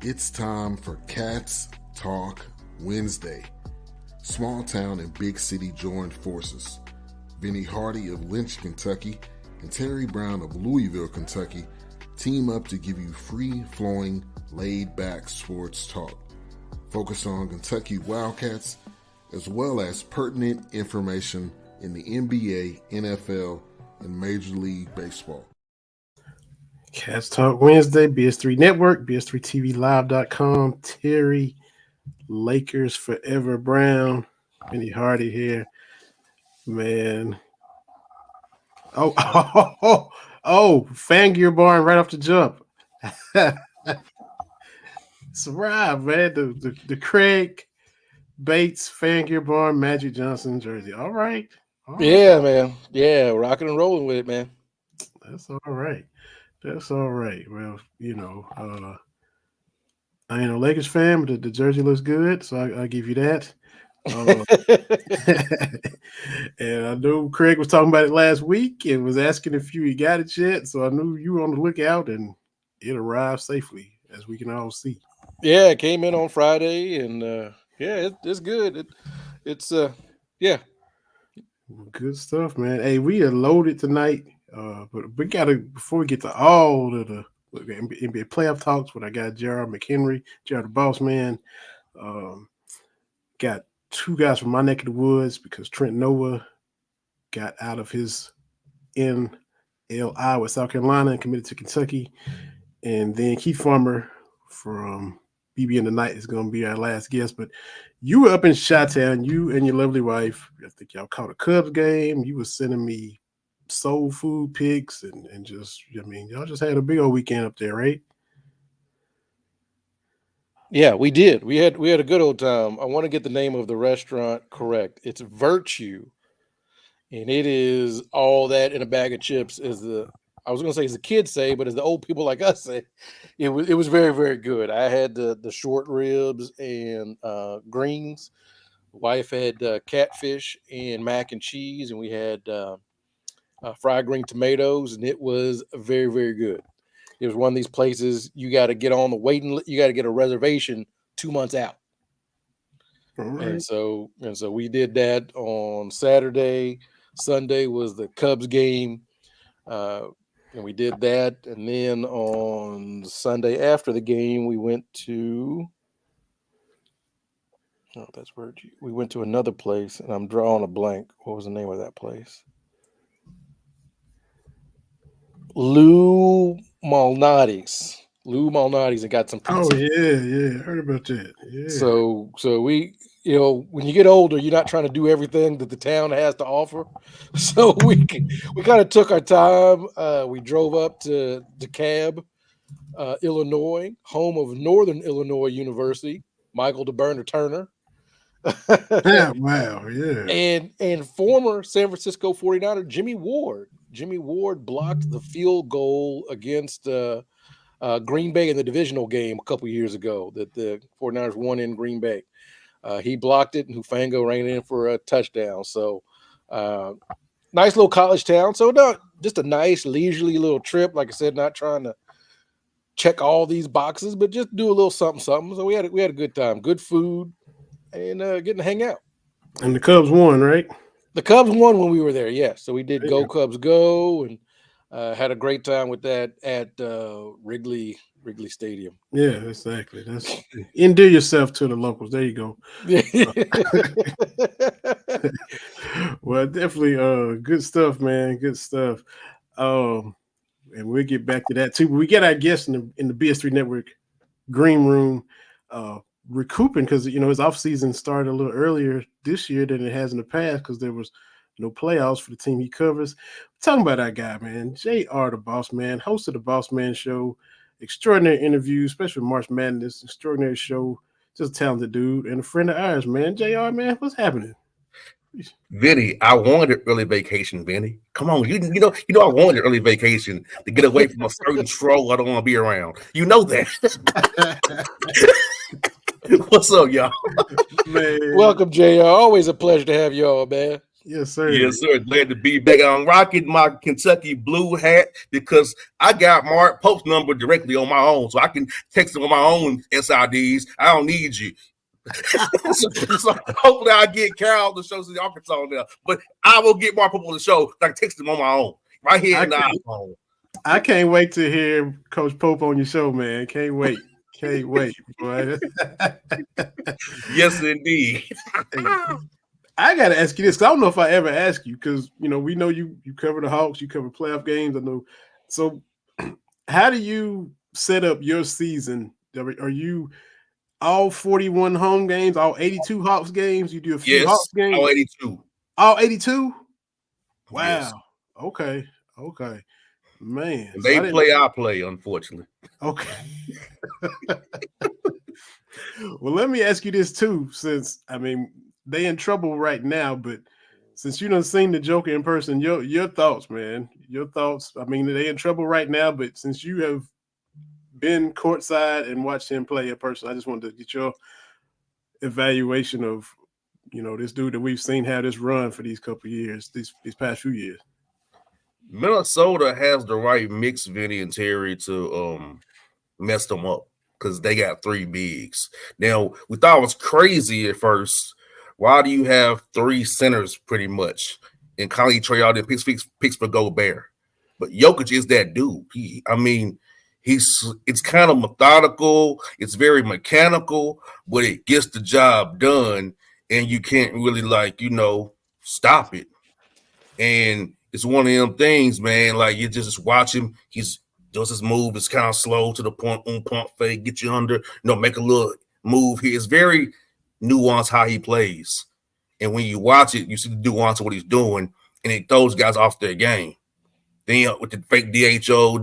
It's time for Cats Talk Wednesday. Small town and big city joined forces. Vinny Hardy of Lynch, Kentucky, and Terry Brown of Louisville, Kentucky, team up to give you free-flowing, laid-back sports talk. Focus on Kentucky Wildcats, as well as pertinent information in the NBA, NFL, and Major League Baseball. Cats Talk Wednesday, BS3 Network, BS3TVLive.com, Terry, Lakers Forever Brown, Vinny Hardy here. Man. Oh, Fangear Barn right off the jump. It's arrived, man. The Craig Bates Fangear Barn Magic Johnson jersey. All right. Yeah, man. Yeah, rocking and rolling with it, man. That's all right. Well, I ain't a Lakers fan, but the jersey looks good, so I give you that. And I know Craig was talking about it last week and was asking if you got it yet, so I knew you were on the lookout, and it arrived safely, as we can all see. Yeah, it came in on Friday, and it's good. It's Good stuff, man. Hey, we are loaded tonight, but we gotta, before we get to all of the NBA playoff talks with our guy Jared McHenry, Jared the Bossman, got two guys from my neck of the woods because Trent Noah got out of his NLI with South Carolina and committed to Kentucky, and then Keith Farmer from BB in the Night is going to be our last guest. But you were up in Chi-Town, you and your lovely wife. I think y'all caught a Cubs game. You were sending me soul food pics and just, y'all just had a big old weekend up there, right? Yeah, we did. We had a good old time. I want to get the name of the restaurant correct. It's Virtue, and it is all that in a bag of chips, as the kids say, but as the old people like us say, it was very, very good. I had the short ribs and greens. Wife had catfish and mac and cheese, and we had fried green tomatoes, and it was very, very good. It was one of these places you got to get on the waiting list. You got to get a reservation 2 months out. Right. And so we did that on Saturday. Sunday was the Cubs game. And we did that. And then on Sunday after the game, we went to, we went to another place, and I'm drawing a blank. What was the name of that place? Lou Malnati's, and got some pizza. Oh yeah, heard about that. Yeah. So we, when you get older, you're not trying to do everything that the town has to offer. So we kind of took our time. We drove up to DeKalb, Illinois, home of Northern Illinois University, Michael DeBurner Turner. Yeah, wow, yeah. And former San Francisco 49er Jimmy Ward. Jimmy Ward blocked the field goal against Green Bay in the divisional game a couple years ago that the 49ers won in Green Bay. He blocked it, and Hufango ran in for a touchdown. So nice little college town. So just a nice, leisurely little trip. Like I said, not trying to check all these boxes, but just do a little something. So we had a good time, good food, and getting to hang out. And the Cubs won, right? The Cubs won when we were there, yes. So we did Go Cubs Go, and had a great time with that at Wrigley Stadium. Yeah, exactly. That's endear yourself to the locals. There you go. Well, definitely good stuff, man. Good stuff. And we'll get back to that too. But we get our guests in the BS3 Network green room recouping because his off season started a little earlier this year than it has in the past because there was no playoffs for the team he covers. Talking about our guy, man, JR the Bossman, host of the Bossman Show, extraordinary interviews, especially March Madness, extraordinary show, just a talented dude and a friend of ours, man. JR, man, what's happening? Vinny, I wanted early vacation, Vinny. Come on, you know I wanted early vacation to get away from a certain troll I don't want to be around. You know that. What's up, y'all? Man. Welcome, JR. Always a pleasure to have you all, man. Yes, sir. Yes, sir. Glad to be back. I'm rocking my Kentucky blue hat because I got Mark Pope's number directly on my own, so I can text him on my own SIDs. I don't need you. so hopefully I get Carol to show the Arkansas now, but I will get Mark Pope on the show. I can text him on my own right here in the iPhone. I can't wait to hear Coach Pope on your show, man. Can't wait. Can't wait, boy. Yes, indeed. I got to ask you this because I don't know if I ever asked you because, we know you cover the Hawks, you cover playoff games. I know. So how do you set up your season? Are you all 41 home games, all 82 Hawks games? You do a few Hawks games? All 82. All 82? Wow. Yes. Okay. Man. When they play, I play, unfortunately. Okay. Well, let me ask you this too, since they in trouble right now, but since you done seen the Joker in person, your thoughts, man. Your thoughts. They in trouble right now, but since you have been courtside and watched him play in person, I just wanted to get your evaluation of, this dude that we've seen have this run for these couple years, these past few years. Minnesota has the right mix, Vinny and Terry, to mess them up because they got 3 bigs. Now, we thought it was crazy at first. Why do you have 3 centers pretty much? And Conley Trey out and picks for Gobert. But Jokic is that dude. It's kind of methodical. It's very mechanical, but it gets the job done, and you can't really stop it. And it's one of them things, man. Like you just watch him. He does his move. It's kind of slow to the point, pump fake, get you under, make a little move here. It's very nuanced how he plays. And when you watch it, you see the nuance of what he's doing, and it throws guys off their game. Then with the fake DHO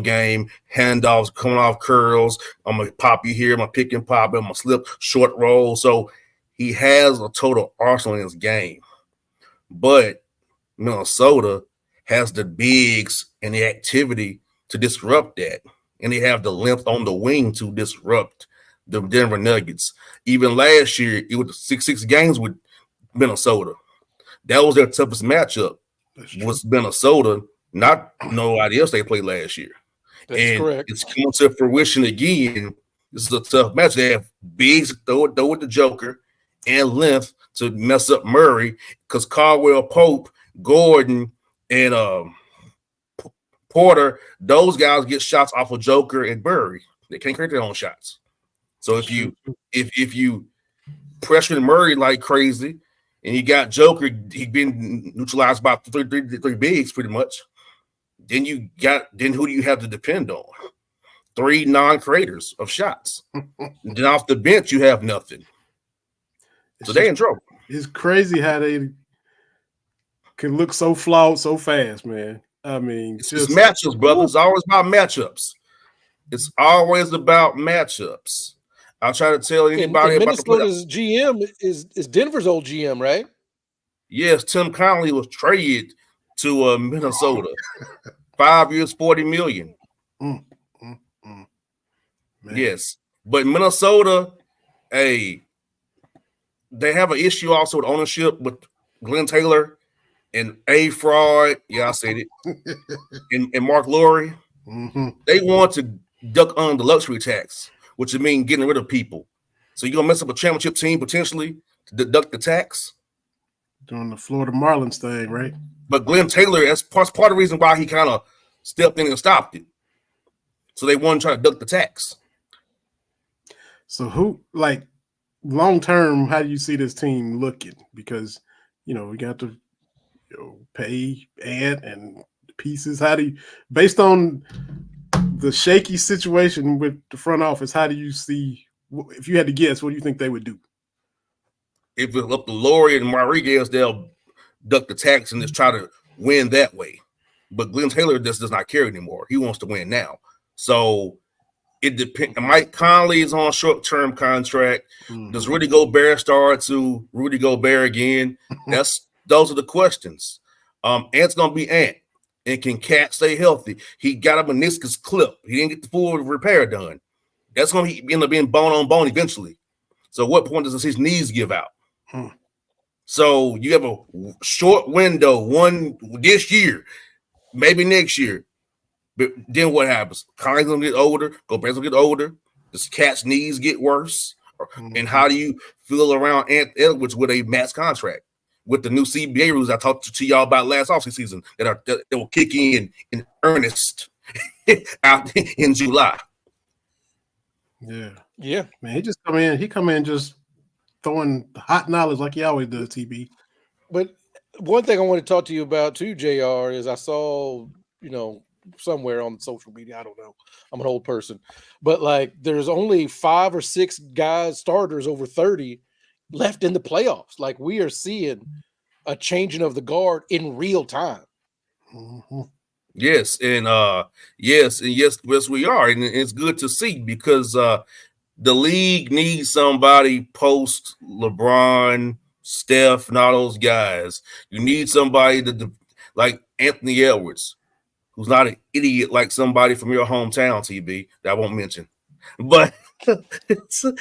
game, handoffs coming off curls. I'm going to pop you here. I'm going to pick and pop. I'm going to slip short roll. So he has a total arsenal in his game. But Minnesota has the bigs and the activity to disrupt that. And they have the length on the wing to disrupt the Denver Nuggets. Even last year, it was 6 games with Minnesota. That was their toughest matchup. Was Minnesota. Not nobody else they played last year. That's correct. It's coming to fruition again. This is a tough match. They have bigs to throw with the Joker and length to mess up Murray because Caldwell Pope, Gordon, and Porter, those guys get shots off of Joker and Murray. They can't create their own shots. So if you pressure Murray like crazy and you got Joker, he's been neutralized by three bigs pretty much. Then who do you have to depend on? 3 non-creators of shots. Then off the bench, you have nothing. So they're in trouble. It's crazy how they can look so flawed so fast, man. It's just matchups, brother. It's always about matchups. It's always about matchups. I'll try to tell anybody and about Minnesota's GM is Denver's old GM, right? Yes, Tim Connolly was traded to Minnesota. 5 years, $40 million. Yes, but Minnesota, they have an issue also with ownership with Glenn Taylor and A. Fraud. Yeah, I said it. and Mark Lowry. Mm-hmm. They want to duck under the luxury tax, which would mean getting rid of people. So you're gonna mess up a championship team potentially to deduct the tax. Doing the Florida Marlins thing, right? But Glenn Taylor, that's part of the reason why he kind of stepped in and stopped it. So they want to try to duck the tax. So who, long term, how do you see this team looking? Because, we got to pay, add, and pieces. How do you, based on the shaky situation with the front office, how do you see, if you had to guess, what do you think they would do? If it's up to Lowry and Rodriguez, they'll duck the tax and just try to win that way. But Glenn Taylor just does not care anymore. He wants to win now. So it depends. Mike Conley is on a short-term contract. Mm-hmm. Does Rudy Gobert start to Rudy Gobert again? Those are the questions. Ant's gonna be Ant. And can Cat stay healthy? He got a meniscus clip. He didn't get the full repair done. That's going to end up being bone on bone eventually. So at what point does his knees give out? So you have a short window, one this year, maybe next year. But then what happens? Collins gonna get older, Gobert's gonna get older, this cat's knees get worse. And how do you feel around Ant Edwards with a max contract? With the new CBA rules I talked to y'all about last offseason that will kick in earnest out in July. Yeah, man. He just come in. He come in just throwing hot knowledge like he always does. TB. But one thing I want to talk to you about too, JR, is I saw somewhere on social media. I don't know. I'm an old person, but like there's only 5 or 6 guys starters over 30 left in the playoffs. Like we are seeing a changing of the guard in real time. Mm-hmm. Yes, and yes, we are, and it's good to see because the league needs somebody post LeBron, Steph, and all those guys. You need somebody like Anthony Edwards, who's not an idiot like somebody from your hometown, TB, that I won't mention. But so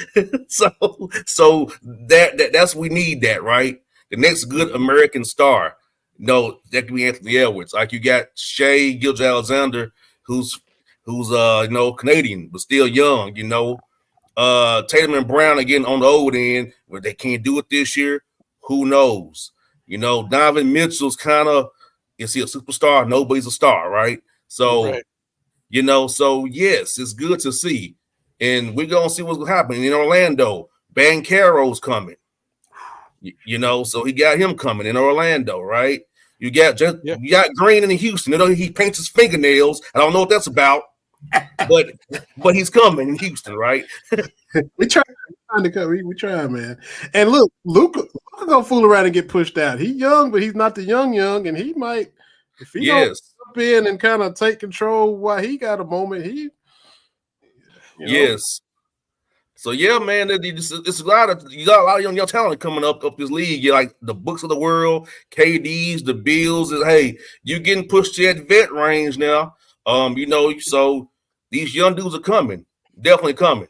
that's we need that, right? The next good American star. No, that could be Anthony Edwards. Like you got Shea Gilgeous-Alexander, who's Canadian but still young. Tatum and Brown again on the old end, where they can't do it this year. Who knows? Donovan Mitchell's kind of, is he a superstar? Nobody's a star, right? So, right. So yes, it's good to see. And we're going to see what's happening in Orlando. Banchero's coming. So he got him coming in Orlando, right? You got Green in Houston. He paints his fingernails. I don't know what that's about, but he's coming in Houston, right? We trying to come. We trying, man. And look, Luka gonna fool around and get pushed out. He's young, but he's not the young, and he might, if he don't jump in and kind of take control while he got a moment, Yes. So yeah, man, it's a lot of young talent coming up this league. You're like the Books of the world, KDs, the Bills. Hey, you getting pushed to that vet range now. So these young dudes are coming, definitely coming.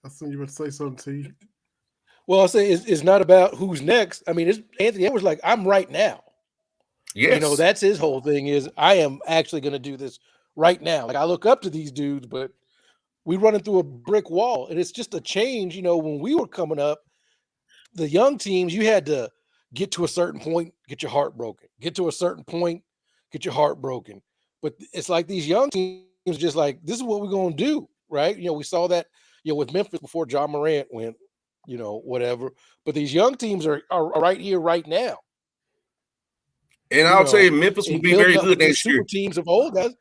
I thought you were to say something to you. Well, I'll say it's not about who's next. I mean, it's Anthony Edwards. Like I'm right now. Yes. That's his whole thing. Is I am actually going to do this right now. Like I look up to these dudes, but we running through a brick wall, and it's just a change. When we were coming up, the young teams, you had to get to a certain point, get your heart broken. Get to a certain point, get your heart broken. But it's like these young teams, just like this is what we're going to do, right? We saw that, with Memphis before John Morant went, whatever. But these young teams are right here, right now. And I'll tell you, Memphis will be very good next year. Teams of old guys.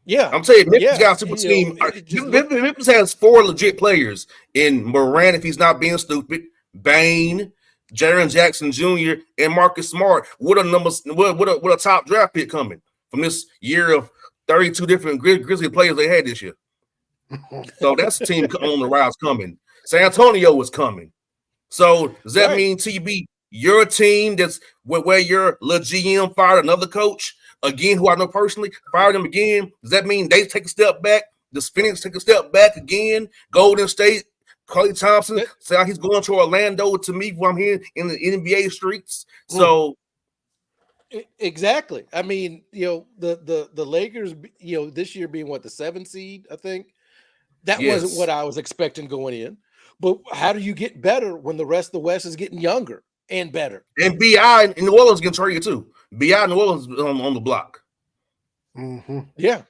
Yeah, I'm telling you, Memphis got a super team. Memphis has 4 legit players in Morant, if he's not being stupid, Bane, Jaren Jackson Jr., and Marcus Smart. What a top draft pick coming from this year of 32 different Grizzly players they had this year. So that's the team on the rise coming. San Antonio is coming. So does that mean, TB, your team that's where your GM fired another coach again, who I know personally, fired them again? Does that mean they take a step back? Does Phoenix take a step back again? Golden State, Klay Thompson, say he's going to Orlando to me while I'm here in the NBA streets. So exactly. I mean, the Lakers, this year being the 7th seed, I think that wasn't what I was expecting going in. But how do you get better when the rest of the West is getting younger and better? And BI in New Orleans can trade you too. BI in New Orleans on the block. Mm-hmm. Yeah.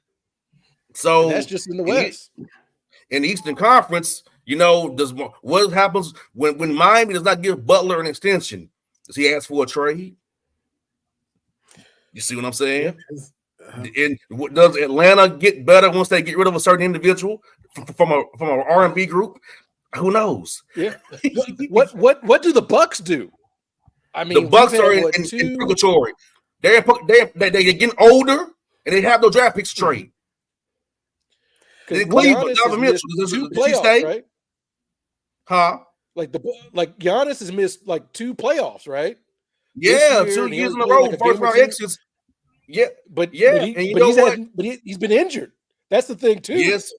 So and that's just in the West. In the Eastern Conference, what happens when Miami does not give Butler an extension? Does he ask for a trade? You see what I'm saying? Yeah. And does Atlanta get better once they get rid of a certain individual from a R&B group? Who knows? Yeah. What do the Bucks do? I mean, the Bucks are in purgatory. They're getting older, and they have no draft picks to trade. Cleveland, does he stay? Right? Huh? Like Giannis has missed 2 playoffs, right? Yeah, 2 years in a row. First round exits. Yeah, but he's been injured. That's the thing too. Yes,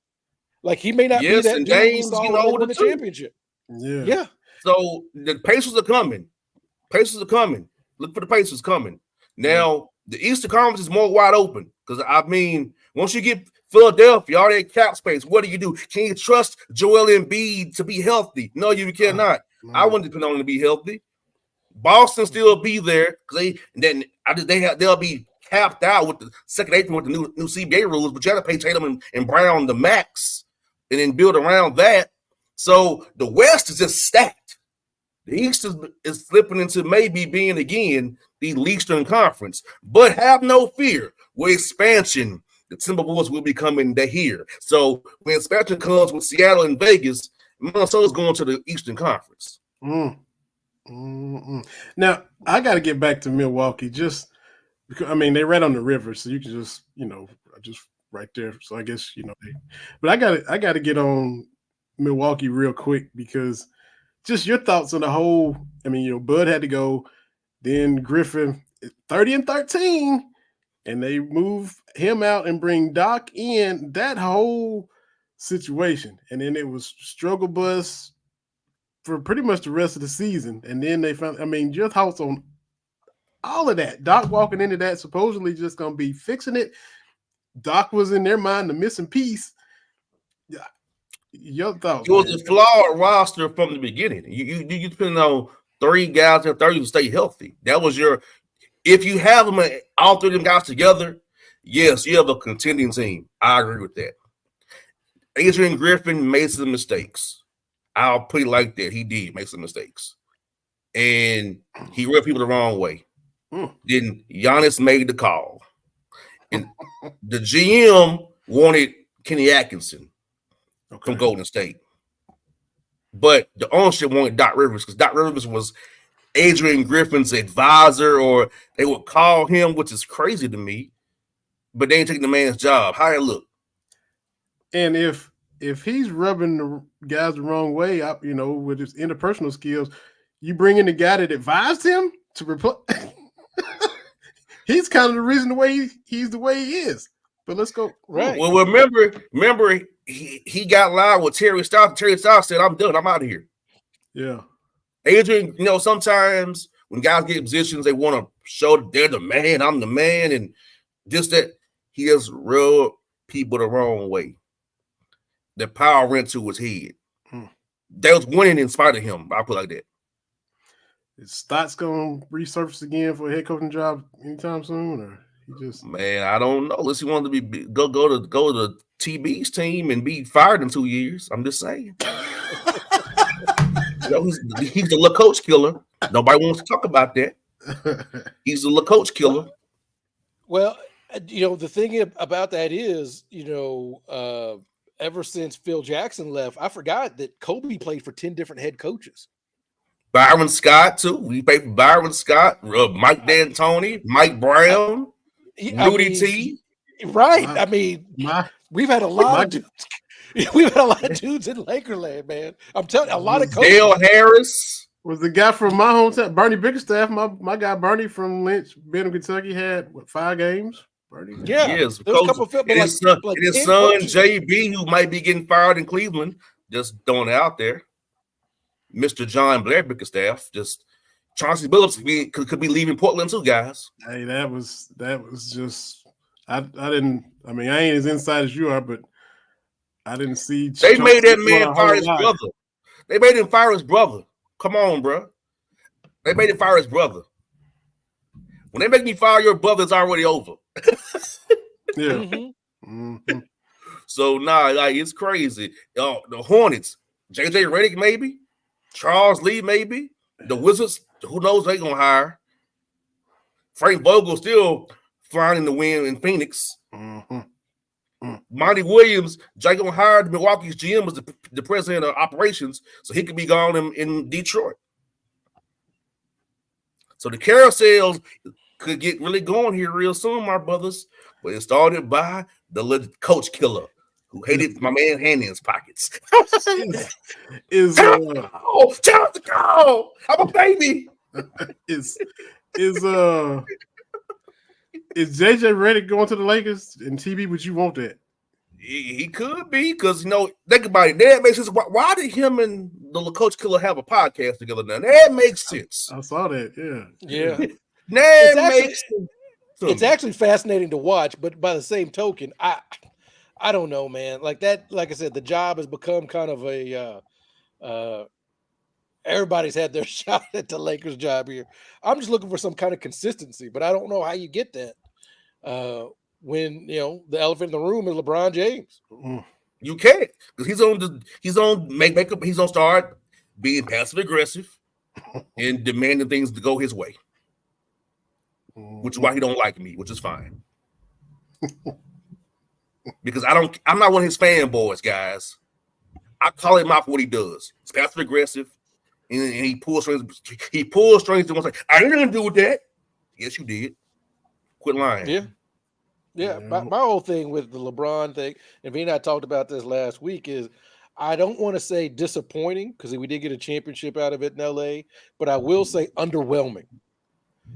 he may not be that and dude we Dame's saw older win the championship. Yeah. So the Pacers are coming. Pacers are coming. Look for the Pacers coming. Now, the Eastern Conference is more wide open because, I mean, once you get Philadelphia, all that cap space, what do? Can you trust Joel Embiid to be healthy? No, you cannot. I wouldn't depend on him to be healthy. Boston still be there because they'll be capped out with the second eighth with the new CBA rules, but you have to pay Tatum and Brown the max and then build around that. So the West is just stacked. The East is slipping into maybe being again the Eastern Conference, but have no fear. With expansion, the Timberwolves will be coming to here. So when expansion comes with Seattle and Vegas, Minnesota's going to the Eastern Conference. Now I got to get back to Milwaukee, just because I mean they're right on the river, so you can just just right there. So I guess but I got to get on Milwaukee real quick because just your thoughts on the whole. I mean, Bud had to go, then Griffin 30-13, and they move him out and bring Doc in. That whole situation, and then it was struggle bus for pretty much the rest of the season. And then they found, I mean, your thoughts on all of that. Doc walking into that, supposedly just going to be fixing it. Doc was in their mind the missing piece. Your thoughts? It was a flawed roster from the beginning. You depend on 3 guys and 30 to stay healthy. That was if you have them, all 3 of them guys together, yes, you have a contending team. I agree with that. Adrian Griffin made some mistakes. I'll put it like that. He did make some mistakes. And he read people the wrong way. Then Giannis made the call. And the GM wanted Kenny Atkinson from Golden State. But the ownership wanted Doc Rivers because Doc Rivers was Adrian Griffin's advisor, or they would call him, which is crazy to me. But they ain't taking the man's job. How it look? And if he's rubbing the guys the wrong way, with his interpersonal skills, you bring in the guy that advised him to replace. He's kind of the reason he's the way he is. But let's go. Right. Well, remember he got loud with Terry Stotts. Terry Stotts said, "I'm done. I'm out of here." Yeah. Adrian, sometimes when guys get in positions, they want to show that they're the man. I'm the man, and just that he has rubbed people the wrong way. The power went to his head. They was winning in spite of him. I'll put it like that. Is Stotts going to resurface again for a head coaching job anytime soon, or he just? Man, I don't know. Unless he wanted to go to TB's team and be fired in 2 years. I'm just saying. He's the little coach killer. Nobody wants to talk about that. He's the little coach killer. Well, the thing about that is, ever since Phil Jackson left, I forgot that Kobe played for 10 different head coaches. Byron Scott, too. We played for Byron Scott, Mike D'Antoni, Mike Brown, Rudy T. Right. We've had a lot of dudes. We've had a lot of dudes in Lakerland, man. I'm telling you, a lot of coaches. Dale Harris. Was the guy from my hometown, Bernie Bickerstaff, my guy Bernie from Lynch, Benham, Kentucky, had 5 games? Bernie? Yeah. Yes. There's a couple of football. His son, JB, who might be getting fired in Cleveland, just throwing it out there. Mr. John Blair Bickerstaff, just Chauncey Billups could be leaving Portland too, guys. Hey, that was just I ain't as inside as you are, but I didn't see. They made that man fire his brother. They made him fire his brother. Come on, bro. They made him fire his brother. When they make me fire your brother, it's already over. Yeah. So it's crazy. The Hornets, JJ Redick maybe, Charles Lee maybe, the Wizards. Who knows they gonna hire? Frank Vogel still flying in the wind in Phoenix. Monty Williams, Jay gonna hire the Milwaukee's GM as the president of operations, so he could be gone in Detroit. So the carousels could get really going here real soon, my brothers. But it started by the little coach killer who hated my man hand in his pockets. Tell him to go. I'm a baby. Is JJ Redick going to the Lakers? And TB, would you want that? He could be because think about it. That makes sense. Why did him and the Coach Killer have a podcast together now? That makes sense. I saw that. Yeah. That makes sense. It's actually fascinating to watch, but by the same token, I don't know, man. Like that, like I said, the job has become kind of a everybody's had their shot at the Lakers job here. I'm just looking for some kind of consistency, but I don't know how you get that. When the elephant in the room is LeBron James. You can't, because he's gonna start being passive aggressive and demanding things to go his way. Which is why he don't like me, which is fine. Because I'm not one of his fanboys, guys. I call him out for what he does. It's passive aggressive, and he pulls strings. He pulls strings and wants like, I didn't do with that. Yes, you did. Quit lying. Yeah. My whole thing with the LeBron thing, and me and I talked about this last week, is I don't want to say disappointing because we did get a championship out of it in LA, but I will say underwhelming.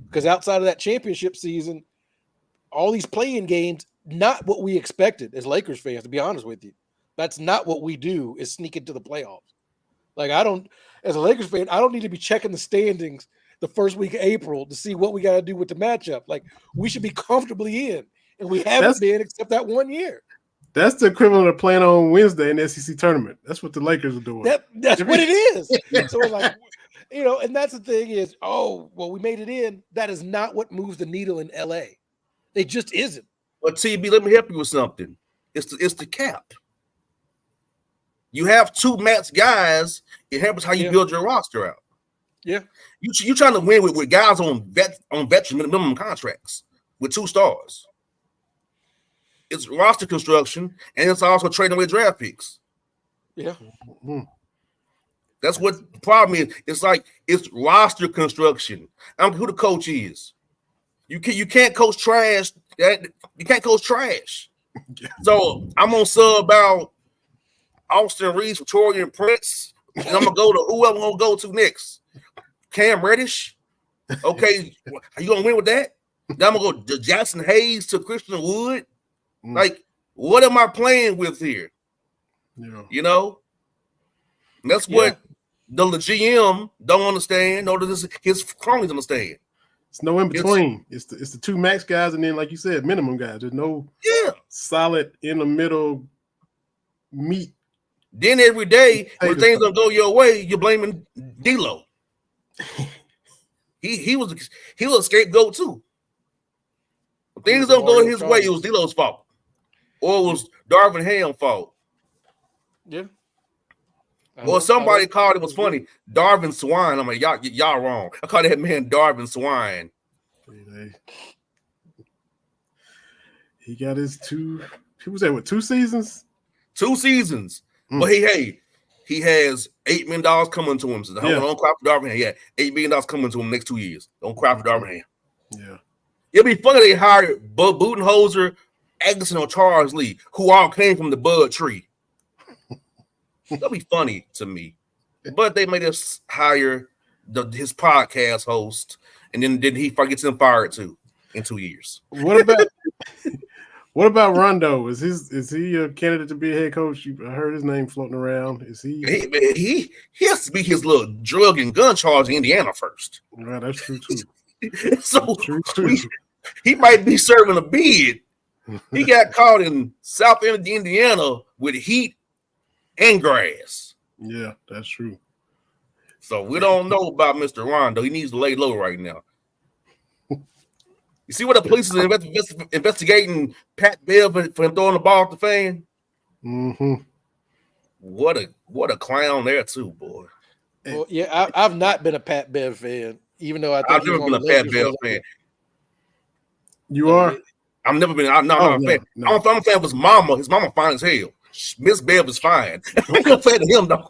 Because outside of that championship season, all these playing games, not what we expected as Lakers fans, to be honest with you. That's not what we do, is sneak into the playoffs. Like, as a Lakers fan, I don't need to be checking the standings the first week of April to see what we got to do with the matchup. Like, we should be comfortably in, and we haven't been except that 1 year. That's the equivalent of playing on Wednesday in the SEC tournament. That's what the Lakers are doing. That's what it is. So it's like, and that's the thing is, we made it in. That is not what moves the needle in LA. It just isn't. But TB, let me help you with something. It's the cap. You have two max guys. It happens how you build your roster out. Yeah, you trying to win with guys on veteran minimum contracts with 2 stars. It's roster construction, and it's also trading away draft picks. Yeah. That's what the problem is. It's like it's roster construction. I don't care who the coach is. You can't coach trash. You can't coach trash. So I'm gonna sub out Austin Reeves, Victoria Prince, and I'm gonna go to whoever I'm gonna go to next. Cam Reddish. Okay, are you gonna win with that? Then I'm gonna go to Jackson Hayes to Christian Wood. Like, what am I playing with here? Yeah. And that's what the GM don't understand, nor does his cronies understand. It's no in between. It's the 2 max guys, and then, like you said, minimum guys. There's no solid in the middle meat. Then every day when things don't go your way, you're blaming D'Lo. he was a scapegoat too. When things don't go his way, it was D'Lo's fault, or it was Darvin Ham's fault. Yeah. Well, somebody called it was funny. Darvin Swine. I'm like, y'all wrong. I called that man Darvin Swine. He got his 2. He was there with 2 seasons. 2 seasons. But he has $8 million coming to him. So don't cry for Darvin Ham. Yeah, $8 million coming to him next 2 years. Don't cry for Darvin Ham. Yeah. It'd be funny they hired Bud Budenholzer, Anderson, or Charles Lee, who all came from the Bud tree. That'll be funny to me. But they made us hire his podcast host, and then he gets him fired too in 2 years. What about Rondo? Is he a candidate to be a head coach? I heard his name floating around. Is he? He has to be his little drug and gun charge in Indiana first. Right, that's true too. So he might be serving a bid. He got caught in South End of Indiana with heat and grass. Yeah, that's true. So we don't know about Mr. Rondo. He needs to lay low right now. You see what the police is investigating Pat Bev for him throwing the ball at the fan? Mm-hmm. What a clown there too, boy. Well, yeah, I've not been a Pat Bev fan, even though I've never been a Pat Bev fan. You are? I've never been. I'm not a fan. No. I'm a fan of his mama. His mama fine as hell. Miss Bev is fine. I'm not a fan of him though.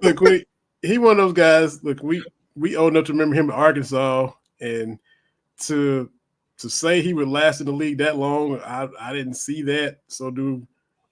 Look, he one of those guys. Look, we old enough to remember him in Arkansas, and to say he would last in the league that long, I didn't see that. So do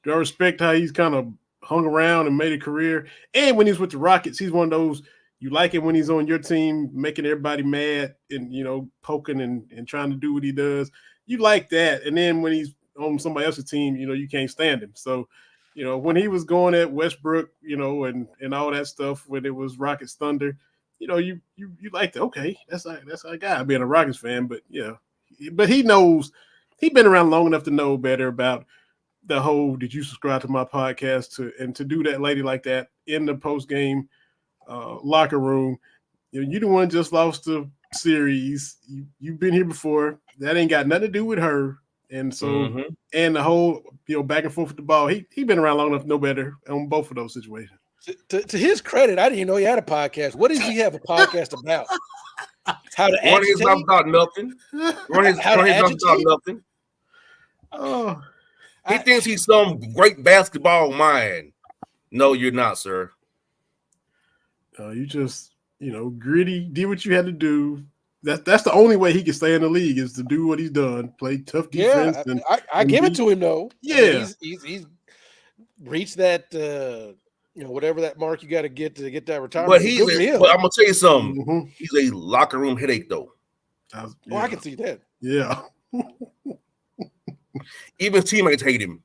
I respect how he's kind of hung around and made a career? And when he's with the Rockets, he's one of those you like it when he's on your team, making everybody mad and poking and trying to do what he does. you like that. And then when he's on somebody else's team, you can't stand him. So, when he was going at Westbrook, and all that stuff when it was Rockets Thunder, you like that. Okay, that's our guy. Being a Rockets fan, but but he knows he's been around long enough to know better about the whole. Did you subscribe to my podcast to do that lady like that in the post game locker room? You the one just lost the series. You've been here before. That ain't got nothing to do with her. And so, and the whole, back and forth with the ball, he been around long enough to know better on both of those situations. To his credit, I didn't even know he had a podcast. What does he have a podcast about? How to One of his agitate? about nothing. One of his about nothing. Oh, He thinks he's some great basketball mind. No, you're not, sir. You just, gritty, did what you had to do. That's the only way he can stay in the league is to do what he's done, play tough defense. Yeah, I give it to him though. Yeah, he's reached that whatever that mark you got to get that retirement. But I'm gonna tell you something. He's a locker room headache though. I can see that. Yeah. Even his teammates hate him.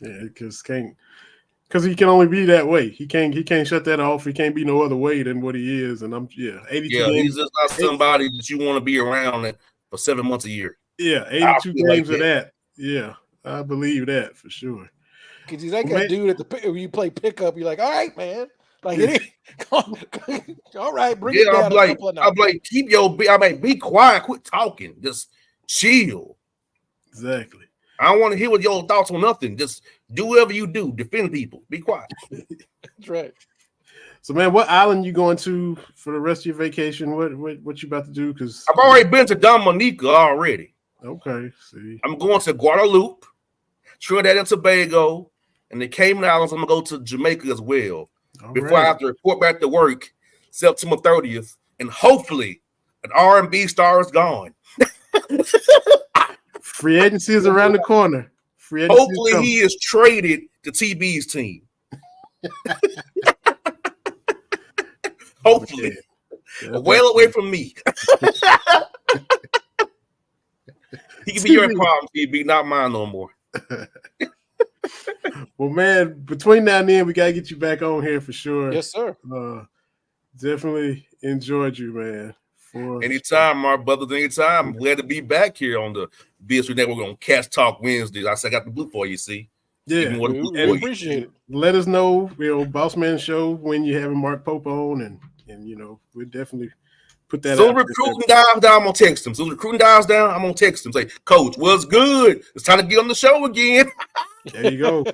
Yeah, because he can only be that way. He can't shut that off. He can't be no other way than what he is. And 82 games. He's just not somebody that you want to be around for 7 months a year. Yeah, 82 games of that. Yeah, I believe that for sure. Because he's like that dude when you play pickup, you're like, all right, man. Like, all right, bring it down. I'm like, be quiet, quit talking, just chill. Exactly. I don't want to hear what your thoughts on nothing. Just do whatever you do. Defend people. Be quiet. That's right. So, man, what island you going to for the rest of your vacation? What you about to do? Because I've already been to Dominica already. Okay. See, I'm going to Guadalupe, Trinidad and Tobago, and the Cayman Islands. I'm gonna go to Jamaica as well. Before I have to report back to work September 30th, and hopefully an R&B star is gone. Free agency is around the corner. Hopefully he is traded to TB's team. Hopefully. Well away from me. He can be your problem, TB, not mine no more. Well, man, between now and then, we got to get you back on here for sure. Yes, sir. Definitely enjoyed you, man. Anytime, my brothers, anytime. I'm glad to be back here on the BS3 Network on Cats Talk Wednesdays. I got the blue for you, see? Yeah, we appreciate it. Let us know, Bossman show when you're having Mark Pope on, and we'll definitely put that out. Recruiting dies down, I'm going to text him. So recruiting dies down, I'm going to text him. Say, Coach, what's good? It's time to get on the show again. There you go.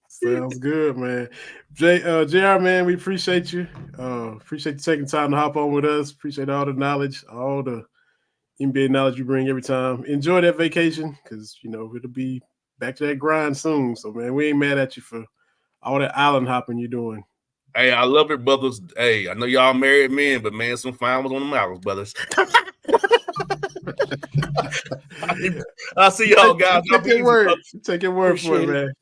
Sounds good, man. JR, man, we appreciate you. Appreciate you taking time to hop on with us. Appreciate all the knowledge, all the NBA knowledge you bring every time. Enjoy that vacation because, it'll be back to that grind soon. So, man, we ain't mad at you for all that island hopping you're doing. Hey, I love it, brothers. Hey, I know y'all married men, but, man, some fine was on the islands, brothers. I see y'all guys. Take your word for it, man.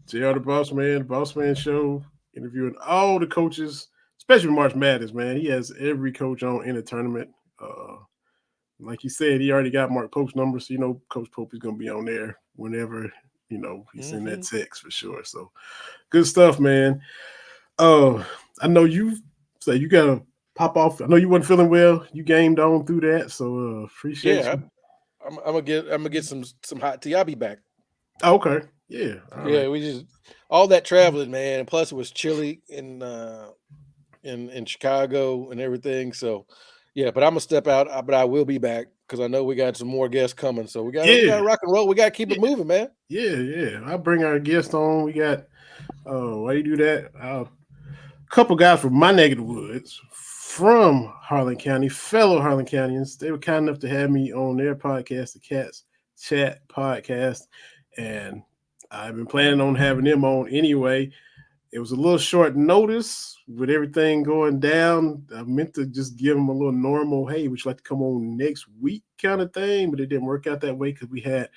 JR the Bossman show, interviewing all the coaches, especially March Madness, man. He has every coach on in the tournament. Like he said, he already got Mark Pope's number, so Coach Pope is going to be on there whenever, he send that text for sure. So good stuff, man. I know you got to pop off. I know you wasn't feeling well. You gamed on through that, so appreciate you. I'm gonna get some hot tea. I'll be back. Oh, okay. Yeah. Right. We just all that traveling, man. And plus it was chilly in Chicago and everything. So yeah, but I'm gonna step out, but I will be back because I know we got some more guests coming. So we got to rock and roll. We gotta keep it moving, man. Yeah. I'll bring our guest on. We got why you do that? A couple guys from my neck of the woods from Harlan County, fellow Harlan Countyans. They were kind enough to have me on their podcast, the Cats Chat Podcast. And I've been planning on having them on anyway. It was a little short notice with everything going down. I meant to just give them a little normal, hey, would you like to come on next week kind of thing? But it didn't work out that way because we had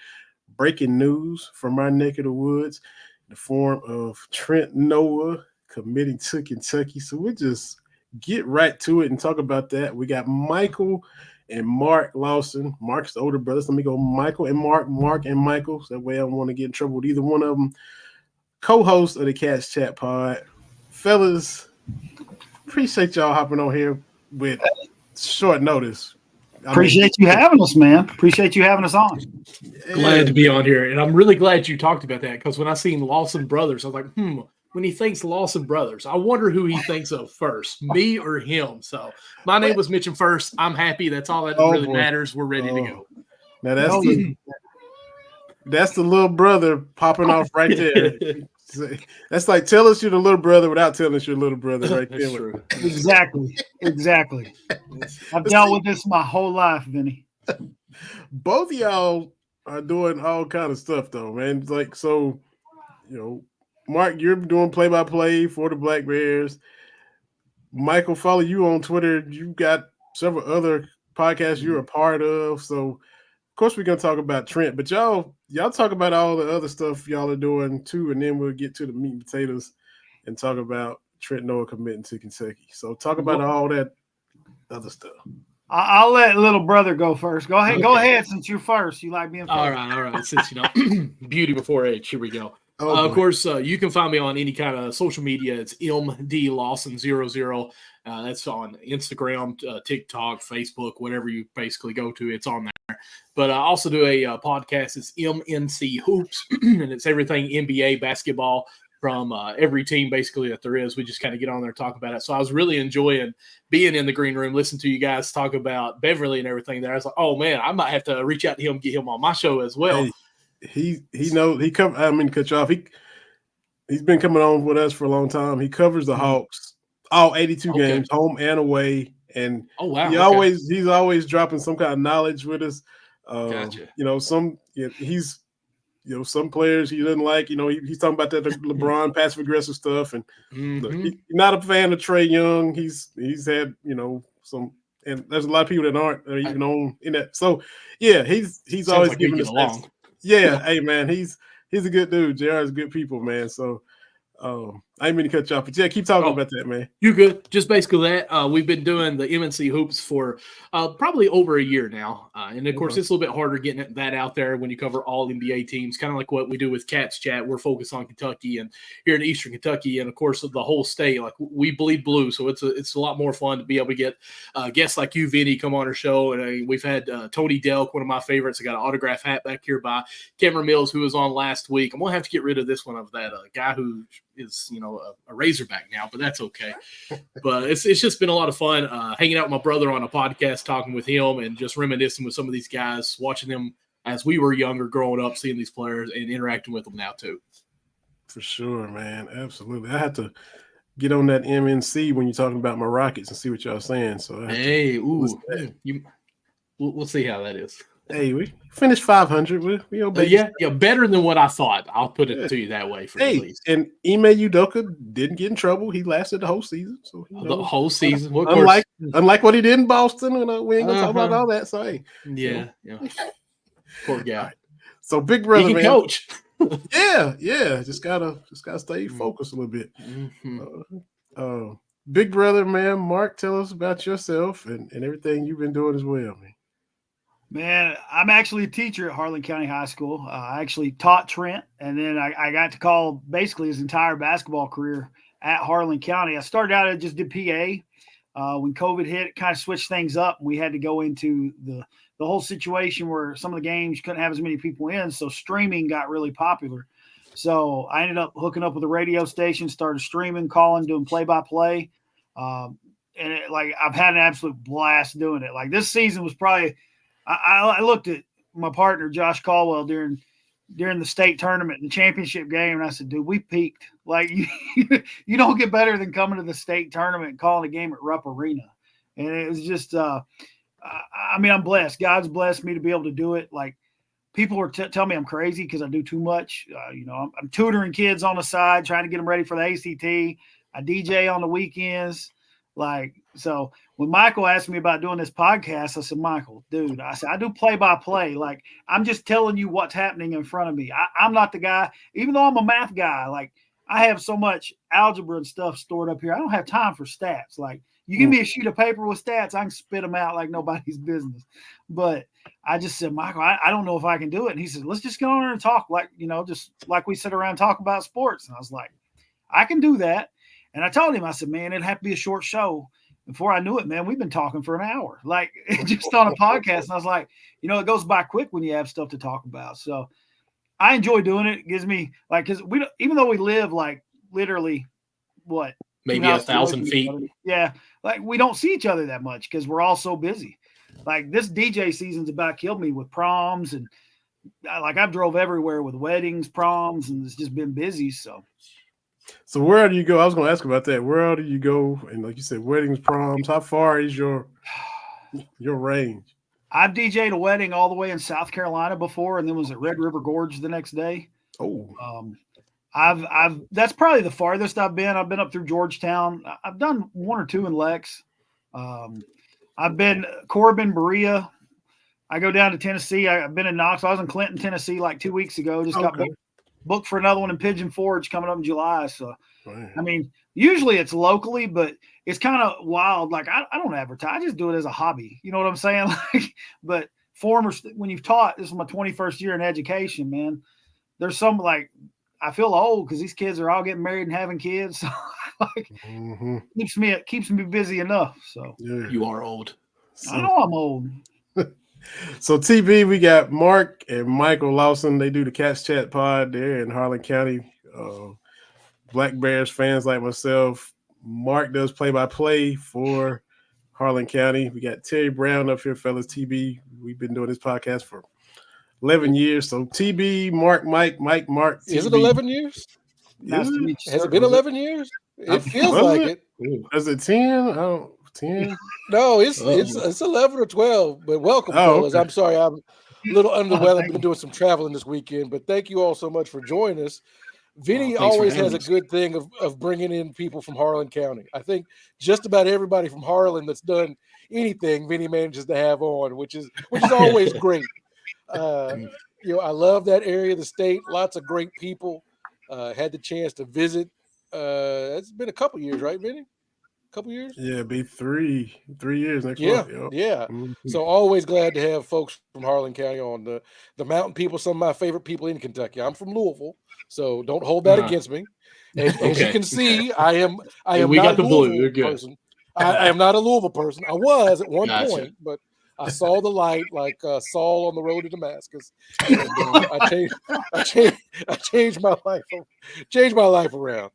breaking news from our neck of the woods in the form of Trent Noah committing to Kentucky. So we'll just get right to it and talk about that. We got Michael and Mark Lawson. Mark's the older brother. So let me go Michael and Mark and Michael. So that way I don't want to get in trouble with either one of them. Co-host of the Cats Chat Pod. Fellas, appreciate y'all hopping on here with short notice. Appreciate you having us, man. Appreciate you having us on. Glad to be on here. And I'm really glad you talked about that because when I seen Lawson Brothers, I was like, when he thinks Lawson Brothers, I wonder who he thinks of first, me or him. So my name was mentioned first. I'm happy. That's all that really matters. We're ready to go. Now that's the little brother popping off right there. That's like tell us you're the little brother without telling us you're little brother right there. That's true. Exactly. I've dealt with this my whole life, Vinny. Both of y'all are doing all kind of stuff though, man. It's like, so, Mark, you're doing play-by-play for the Black Bears. Michael, follow you on Twitter. You've got several other podcasts you're a part of. So, of course, we're going to talk about Trent, but y'all talk about all the other stuff y'all are doing too, and then we'll get to the meat and potatoes and talk about Trent Noah committing to Kentucky. So talk about all that other stuff. I'll let little brother go first. Go ahead. Okay. Go ahead since you're first. You like being first. All right. Since, beauty before age. Here we go. Of course, you can find me on any kind of social media. It's MD Lawson 00. That's on Instagram, TikTok, Facebook, whatever you basically go to. It's on there. But I also do a podcast. It's MNC Hoops, and it's everything NBA basketball from every team basically that there is. We just kind of get on there and talk about it. So I was really enjoying being in the green room, listening to you guys talk about Beverly and everything there. I was like, oh, man, I might have to reach out to him, get him on my show as well. He knows he come. I mean, cut you off. He's been coming on with us for a long time. He covers the Hawks, all 82 games, home and away, and he's always dropping some kind of knowledge with us. Gotcha. He's some players he doesn't like. He's talking about that LeBron passive aggressive stuff, and he's not a fan of Trae Young. He's had some. And there's a lot of people that aren't even on in that. So yeah, he's always like giving us along. Yeah, hey man, he's a good dude. JR is good people, man. So I didn't mean to cut you off, but yeah, keep talking about that, man. You good? Just basically that. We've been doing the MNC Hoops for probably over a year now. And of course, it's a little bit harder getting that out there when you cover all NBA teams, kind of like what we do with Cats Chat. We're focused on Kentucky and here in Eastern Kentucky, and of course, the whole state. Like we bleed blue, so it's a lot more fun to be able to get guests like you, Vinny, come on our show. And we've had Tony Delk, one of my favorites. I got an autograph hat back here by Cameron Mills, who was on last week. I'm gonna have to get rid of this one of that guy who is a Razorback now, but that's okay. But it's just been a lot of fun hanging out with my brother on a podcast, talking with him, and just reminiscing with some of these guys, watching them as we were younger, growing up, seeing these players and interacting with them now too. For sure, man, absolutely. I have to get on that MNC when you're talking about my Rockets and see what y'all saying. So we'll see how that is. Hey, we finished 500. We better than what I thought. I'll put it to you that way. For at least. And Ime Udoka didn't get in trouble. He lasted the whole season. So the whole season. Well, unlike what he did in Boston, we ain't gonna talk about all that. So hey, yeah. Poor guy. Right. So big brother, he can man. Coach. yeah. Just gotta stay focused a little bit. Big brother, man. Mark, tell us about yourself and everything you've been doing as well, man. Man, I'm actually a teacher at Harlan County High School. I actually taught Trent, and then I got to call basically his entire basketball career at Harlan County. I started out, I just did PA. When COVID hit, it kind of switched things up. We had to go into the whole situation where some of the games couldn't have as many people in, so streaming got really popular. So I ended up hooking up with a radio station, started streaming, calling, doing play-by-play. And I've had an absolute blast doing it. Like this season was probably – I looked at my partner, Josh Caldwell, during the state tournament and the championship game, and I said, dude, we peaked. Like, you don't get better than coming to the state tournament and calling a game at Rupp Arena. And it was just I'm blessed. God's blessed me to be able to do it. Like, people are tell me I'm crazy because I do too much. I'm tutoring kids on the side, trying to get them ready for the ACT. I DJ on the weekends. So when Michael asked me about doing this podcast, I said, Michael, dude, I do play-by-play. Like, I'm just telling you what's happening in front of me. I'm not the guy, even though I'm a math guy, like I have so much algebra and stuff stored up here. I don't have time for stats. Like, You give me a sheet of paper with stats, I can spit them out like nobody's business. But I just said, Michael, I don't know if I can do it. And he said, let's just get on there and talk like, just like we sit around and talk about sports. And I was like, I can do that. And I told him, I said, man, it'd have to be a short show. Before I knew it, man, we've been talking for an hour, like just on a podcast. And I was like, it goes by quick when you have stuff to talk about. So I enjoy doing it. It gives me because even though we live like literally maybe 1,000 feet. Yeah. Like we don't see each other that much because we're all so busy. Like this DJ season's about killed me with proms. And I've drove everywhere with weddings, proms, and it's just been busy. So where do you go? I was going to ask about that. Where do you go? And like you said, weddings, proms. How far is your range? I've DJ'd a wedding all the way in South Carolina before, and then was at Red River Gorge the next day. Oh, that's probably the farthest I've been. I've been up through Georgetown. I've done one or two in Lex. I've been Corbin, Berea. I go down to Tennessee. I've been in Knoxville. I was in Clinton, Tennessee, like 2 weeks ago. Just got booked for another one in Pigeon Forge coming up in July. So, I mean, usually it's locally, but it's kind of wild. Like I don't advertise. I just do it as a hobby. You know what I'm saying? But when you've taught, this is my 21st year in education, man, there's some I feel old because these kids are all getting married and having kids. So keeps me busy enough. So you are old. I know I'm old. So TB, we got Mark and Michael Lawson. They do the Cats Chat pod there in Harlan County. Black Bears fans like myself. Mark does play-by-play for Harlan County. We got Terry Brown up here, fellas. TB, we've been doing this podcast for 11 years. So TB, Mark, Mike, Mark. Is it 11 years? Nice to meet you. Has it been 11 years? It feels like it. Is it 10? I don't 10. No, it's 11 or 12. But welcome, fellas. Okay. I'm sorry, I'm a little under the weather. I've been doing some traveling this weekend, but thank you all so much for joining us. Vinny always has a good thing of bringing in people from Harlan County. I think just about everybody from Harlan that's done anything, Vinny manages to have on, which is always great. I love that area of the state. Lots of great people. Had the chance to visit. It's been a couple years, right, Vinny? Couple years? Yeah, it'd be 3 years next month. Yeah. Mm-hmm. So always glad to have folks from Harlan County on. The mountain people, some of my favorite people in Kentucky. I'm from Louisville, so don't hold that against me. And as you can see, I am we not got the a blue. Louisville You're good. person. I am not a Louisville person. I was at one Gotcha. point, but I saw the light like Saul on the road to Damascus. And, I changed my life around.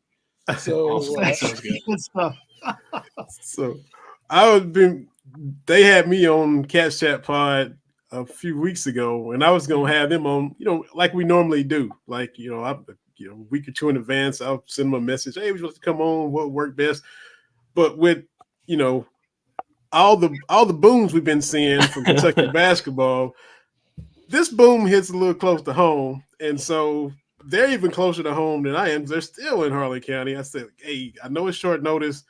So Awesome. That sounds good. Good stuff. So they had me on Cats Chat Pod a few weeks ago, and I was gonna have them on, like we normally do. Like, a week or two in advance, I'll send them a message. Hey, we supposed to come on, what worked best. But with all the booms we've been seeing from Kentucky basketball, this boom hits a little close to home, and so they're even closer to home than I am. They're still in Harlan County. I said, hey, I know it's short notice.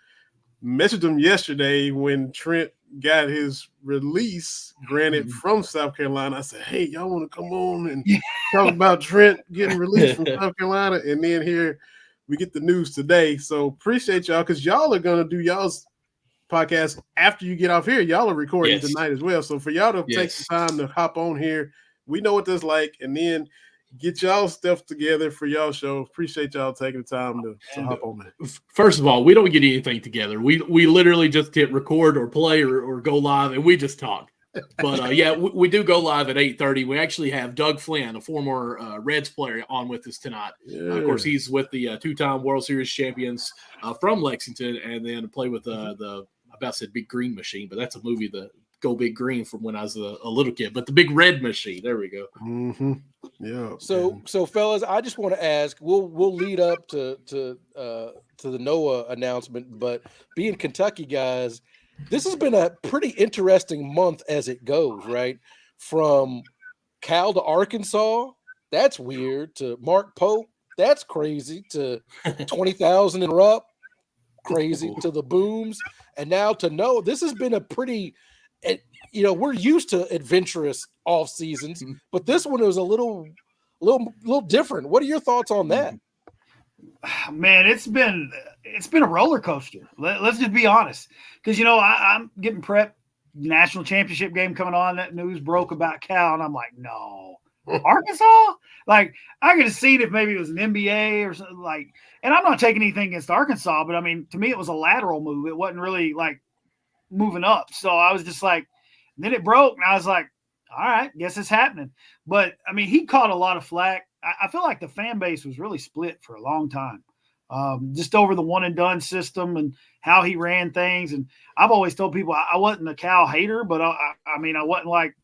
Messaged them yesterday when Trent got his release granted from South Carolina. I said, hey, y'all want to come on and talk about Trent getting released from South Carolina? And then here we get the news today. So appreciate y'all, because y'all are going to do y'all's podcast after you get off here. Y'all are recording tonight as well. So for y'all to take the time to hop on here, we know what this like, and then get y'all stuff together for y'all show. Appreciate y'all taking the time to hop on that. First of all, we don't get anything together. We literally just hit record or play or go live, and we just talk. But we do go live at 8:30. We actually have Doug Flynn, a former Reds player, on with us tonight. Of course, he's with the two-time World Series champions from Lexington, and then play with the I about said Big Green Machine, but that's a movie, the Go Big Green, from when I was a little kid. But the Big Red Machine, there we go. Mm-hmm. Yeah. So fellas, I just want to ask. We'll lead up to the Noah announcement, but being Kentucky guys, this has been a pretty interesting month as it goes, right? From Cal to Arkansas, that's weird, to Mark Pope, that's crazy, to 20,000 and Rupp, crazy, to the Booms, and now to Noah. This has been a pretty, we're used to adventurous off seasons, but this one was a little different. What are your thoughts on that? Man, it's been it's been a roller coaster. Let's just be honest. Because, I'm getting prepped. National championship game coming on. That news broke about Cal. And I'm like, no. Arkansas? Like, I could have seen if maybe it was an NBA or something like, and I'm not taking anything against Arkansas, but I mean, to me, it was a lateral move. It wasn't really like moving up. So I was just like, then it broke. And I was like, all right, guess it's happening. But I mean, he caught a lot of flack. I feel like the fan base was really split for a long time. Just over the one and done system and how he ran things. And I've always told people I wasn't a Cal hater, but I mean, I wasn't like,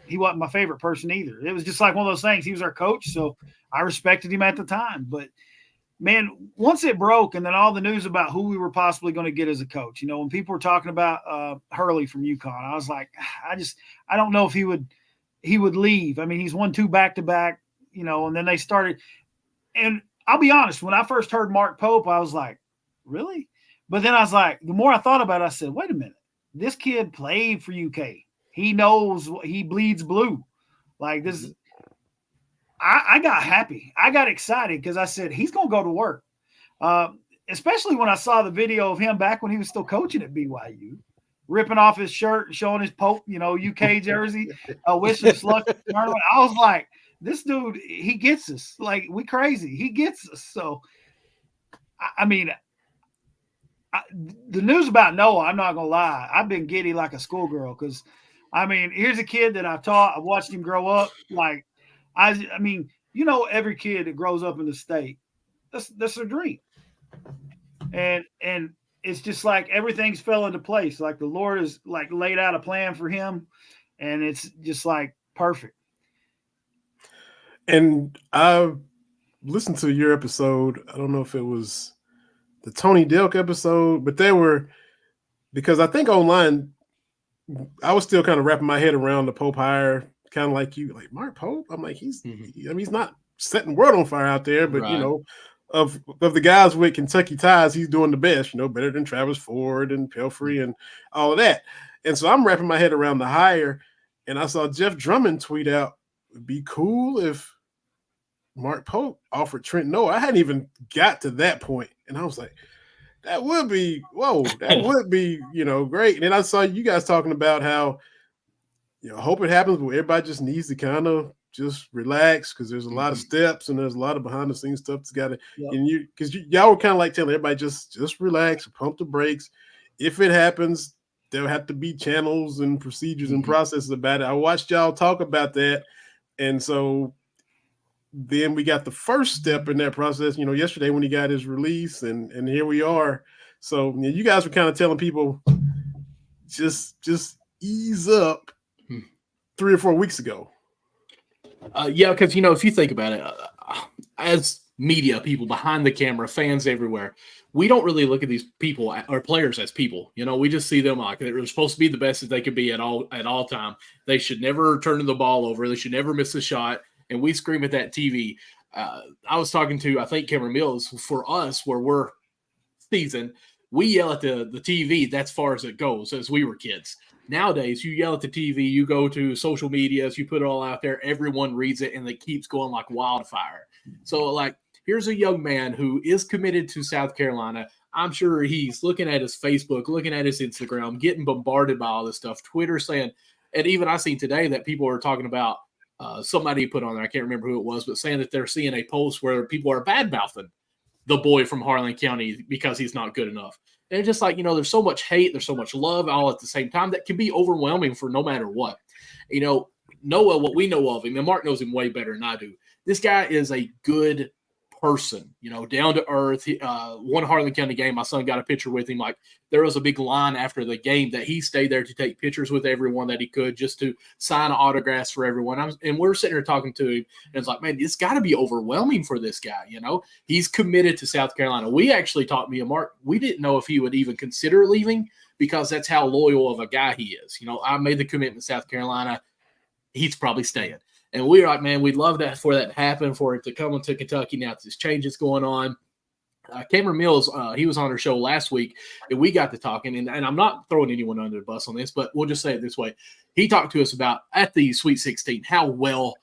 he wasn't my favorite person either. It was just like one of those things. He was our coach, so I respected him at the time. But man, once it broke, and then all the news about who we were possibly going to get as a coach, when people were talking about Hurley from UConn, I was like, I don't know if he would leave. I mean, he's won 2 back-to-back, and then they started. And I'll be honest, when I first heard Mark Pope, I was like, really? But then I was like, the more I thought about it, I said, wait a minute. This kid played for UK. He knows he bleeds blue. Like this. I got happy. I got excited because I said, he's going to go to work. Especially when I saw the video of him back when he was still coaching at BYU, ripping off his shirt and showing his Pope, UK jersey, wishing slush tournament. I was like, this dude, he gets us. Like, we crazy. He gets us. So, I mean, the news about Noah, I'm not going to lie. I've been giddy like a schoolgirl because, I mean, here's a kid that I've taught. I've watched him grow up. Like, I mean, every kid that grows up in the state, that's their dream. And it's just like everything's fell into place. Like the Lord has like laid out a plan for him, and it's just like perfect. And I listened to your episode. I don't know if it was the Tony Delk episode, but because I think online, I was still kind of wrapping my head around the Pope hire, kind of like you, like Mark Pope. I'm like, he's not setting world on fire out there, but Right. Of the guys with Kentucky ties, he's doing the best, better than Travis Ford and Pelfrey and all of that. And so I'm wrapping my head around the hire, and I saw Jeff Drummond tweet out, it'd be cool if Mark Pope offered Trent Noah. I hadn't even got to that point. And I was like, that would be, great. And then I saw you guys talking about how, I hope it happens, but everybody just needs to kind of just relax because there's a lot of steps and there's a lot of behind the scenes stuff that's got to, and because y'all were kind of like telling everybody just relax, pump the brakes. If it happens, there'll have to be channels and procedures and processes about it. I watched y'all talk about that. And so then we got the first step in that process, yesterday when he got his release, and here we are. So you guys were kind of telling people just ease up 3 or 4 weeks ago. Yeah, because if you think about it, as media people behind the camera, fans everywhere, we don't really look at these people or players as people. We just see them like they're supposed to be the best that they could be at all time. They should never turn the ball over. They should never miss a shot. And we scream at that TV. I was talking to, I think, Cameron Mills. For us, where we're seasoned, we yell at the TV. That's far as it goes as we were kids. Nowadays, you yell at the TV, you go to social medias, you put it all out there, everyone reads it, and it keeps going like wildfire. So, like, here's a young man who is committed to South Carolina. I'm sure he's looking at his Facebook, looking at his Instagram, getting bombarded by all this stuff. Twitter saying, and even I seen today that people are talking about somebody put on there, I can't remember who it was, but saying that they're seeing a post where people are bad-mouthing the boy from Harlan County because he's not good enough. And it's just like, there's so much hate, there's so much love all at the same time that can be overwhelming for no matter what. Noah, what we know of him, and Mark knows him way better than I do. This guy is a good person, down to earth. One Harlan County game, my son got a picture with him. Like, there was a big line after the game that he stayed there to take pictures with everyone that he could, just to sign autographs for everyone. And we're sitting here talking to him, and it's like, man, it's got to be overwhelming for this guy. He's committed to South Carolina. We actually talked, me and Mark, we didn't know if he would even consider leaving because that's how loyal of a guy he is. I made the commitment to South Carolina. He's probably staying. And we're like, man, we'd love that for that to happen, for it to come into Kentucky. Now this change is going on. Cameron Mills, he was on our show last week, and we got to talking. And I'm not throwing anyone under the bus on this, but we'll just say it this way. He talked to us about, at the Sweet 16, how well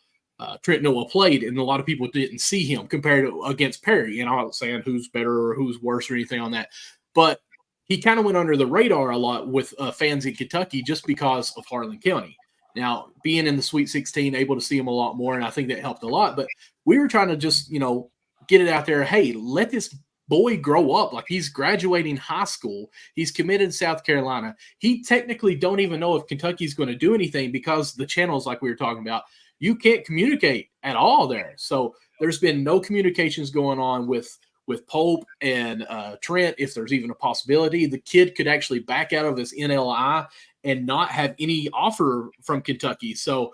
Trent Noah played, and a lot of people didn't see him compared to against Perry. And I'm not saying who's better or who's worse or anything on that, but he kind of went under the radar a lot with fans in Kentucky just because of Harlan County. Now, being in the Sweet 16, able to see him a lot more, and I think that helped a lot. But we were trying to just, get it out there. Hey, let this boy grow up. Like, he's graduating high school. He's committed to South Carolina. He technically don't even know if Kentucky's going to do anything because the channels, like we were talking about, you can't communicate at all there. So there's been no communications going on with Pope and Trent, if there's even a possibility. The kid could actually back out of his NLI and not have any offer from Kentucky. So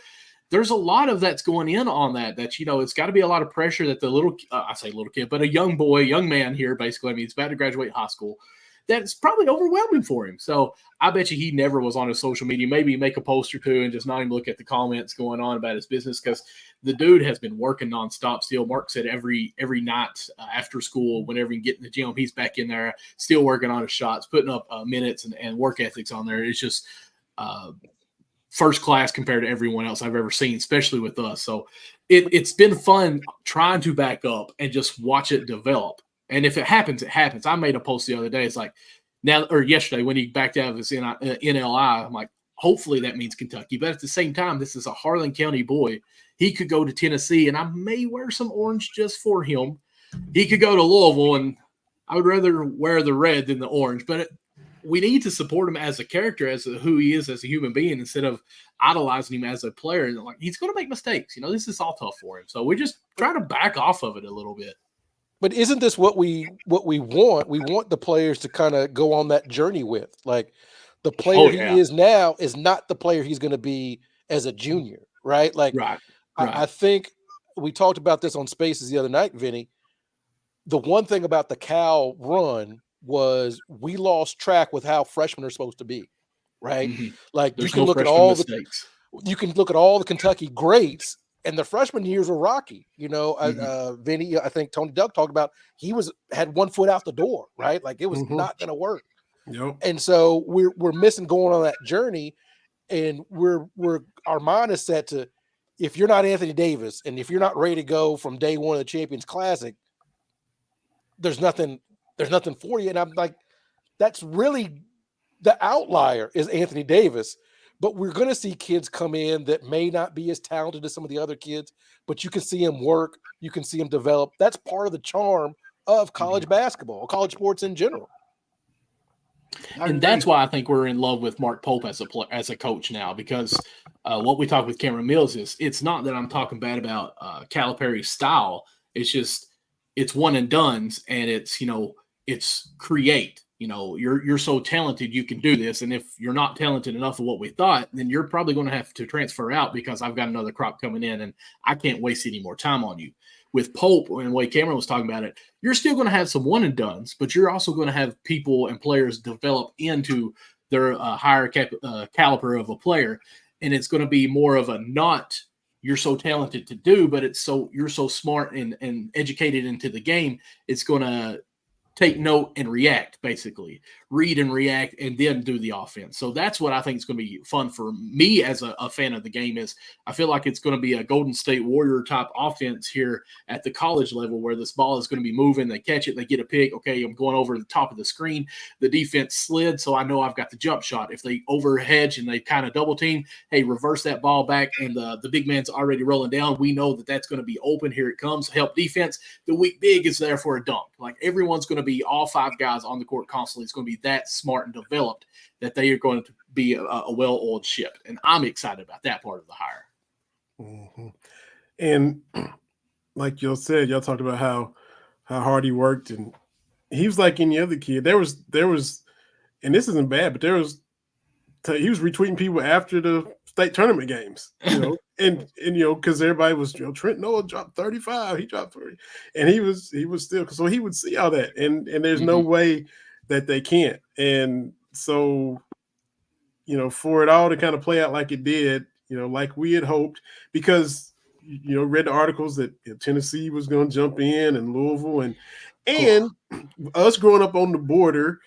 there's a lot of that's going in on that, it's got to be a lot of pressure that the I say little kid, but a young man here, basically, I mean, he's about to graduate high school. That's probably overwhelming for him. So I bet you he never was on his social media, maybe make a post or two and just not even look at the comments going on about his business, because the dude has been working nonstop still. Mark said every night after school, whenever he can get in the gym, he's back in there still working on his shots, putting up minutes and work ethics on there. It's just first class compared to everyone else I've ever seen, especially with us. So it's been fun trying to back up and just watch it develop. And if it happens, it happens. I made a post the other day. It's like yesterday when he backed out of his NLI, I'm like, hopefully that means Kentucky. But at the same time, this is a Harlan County boy. He could go to Tennessee, and I may wear some orange just for him. He could go to Louisville, and I would rather wear the red than the orange. But we need to support him as a character, as who he is as a human being, instead of idolizing him as a player. And like, he's going to make mistakes. This is all tough for him. So we just try to back off of it a little bit. But isn't this what we want? We want the players to kind of go on that journey with. Like, the player he is now is not the player he's going to be as a junior, right? Like, right. I think we talked about this on Spaces the other night, Vinny. The one thing about the Cal run was we lost track with how freshmen are supposed to be, right? Mm-hmm. Like, There's you can no look at all mistakes. You can look at all the Kentucky greats, and the freshman years were rocky. Vinny, I think Tony Duck talked about, he had 1 foot out the door, right? Like, it was not going to work. Yep. And so we're missing going on that journey, and our mind is set to, if you're not Anthony Davis and if you're not ready to go from day one of the Champions Classic, there's nothing for you. And I'm like, that's really the outlier is Anthony Davis. But we're going to see kids come in that may not be as talented as some of the other kids, but you can see them work. You can see them develop. That's part of the charm of college basketball, college sports in general. And that's why I think we're in love with Mark Pope as a coach now, because what we talk with Cameron Mills is, it's not that I'm talking bad about Calipari's style. It's just, it's one and dones, and it's create. You're so talented, you can do this. And if you're not talented enough of what we thought, then you're probably going to have to transfer out, because I've got another crop coming in and I can't waste any more time on you. With Pope, and the way Cameron was talking about it, you're still going to have some one and dones, but you're also going to have people and players develop into their higher caliber of a player. And it's going to be more of a, not you're so talented to do, but you're so smart and educated into the game. It's going to take note and react, basically read and react, and then do the offense. So that's what I think is going to be fun for me as a fan of the game. Is I feel like it's going to be a Golden State Warrior type offense here at the college level, where this ball is going to be moving. They catch it, they get a pick. Okay, I'm going over the top of the screen. The defense slid, so I know I've got the jump shot. If they overhedge and they kind of double team, hey, reverse that ball back, and the big man's already rolling down. We know that that's going to be open. Here it comes. Help defense. The weak big is there for a dunk. Like, everyone's going to be all five guys on the court constantly. It's going to be that smart and developed that they are going to be a well-oiled ship. And I'm excited about that part of the hire. Mm-hmm. And like y'all said, y'all talked about how hard he worked, and he was like any other kid. There was, and this isn't bad, but he was retweeting people after the state tournament games, and because everybody was, Trent Noah dropped 35, he dropped 30, and he was still, so he would see all that, and there's no way that they can't. And so, for it all to kind of play out like it did, like we had hoped, because read the articles that Tennessee was going to jump in, and Louisville, and us growing up on the border,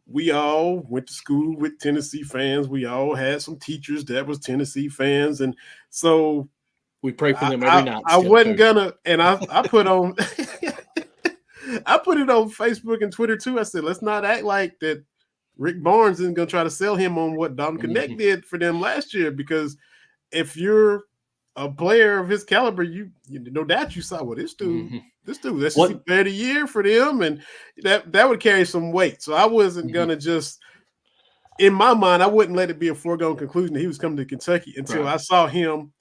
we all went to school with Tennessee fans. We all had some teachers that was Tennessee fans, and so We pray for them every night. I wasn't gonna, and I put on, I put it on Facebook and Twitter too. I said, let's not act like that. Rick Barnes isn't gonna try to sell him on what Dalton Connect did for them last year, because if you're a player of his caliber, you no doubt you saw what this dude, that's just player of the year for them, and that would carry some weight. So I wasn't gonna just, in my mind, I wouldn't let it be a foregone conclusion that he was coming to Kentucky until I saw him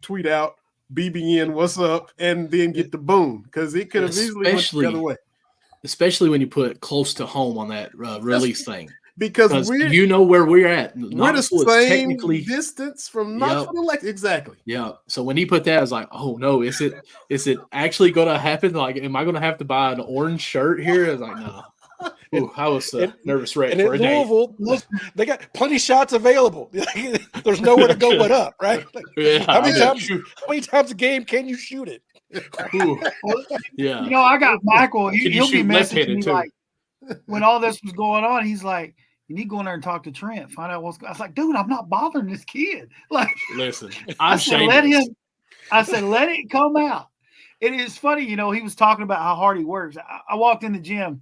tweet out BBN, what's up, and then get the boom, because it could have easily went the other way. Especially when you put close to home on that release thing. Because you know where we're at. We're the same distance from Knoxville. Like, exactly. Yeah. So when he put that, I was like, oh no, is it actually going to happen? Like, am I going to have to buy an orange shirt here? I was like, no. Ooh, I was nervous wreck for a day. Louisville, they got plenty of shots available. There's nowhere to go but up, right? Like, how many times a game can you shoot it? Ooh. Yeah. You know, I got Michael. He'll be messaging me like, when all this was going on, he's like, you need to go in there and talk to Trent, find out what's going on. I was like, dude, I'm not bothering this kid. Like, listen, I said, let it come out. It is funny, you know, he was talking about how hard he works. I walked in the gym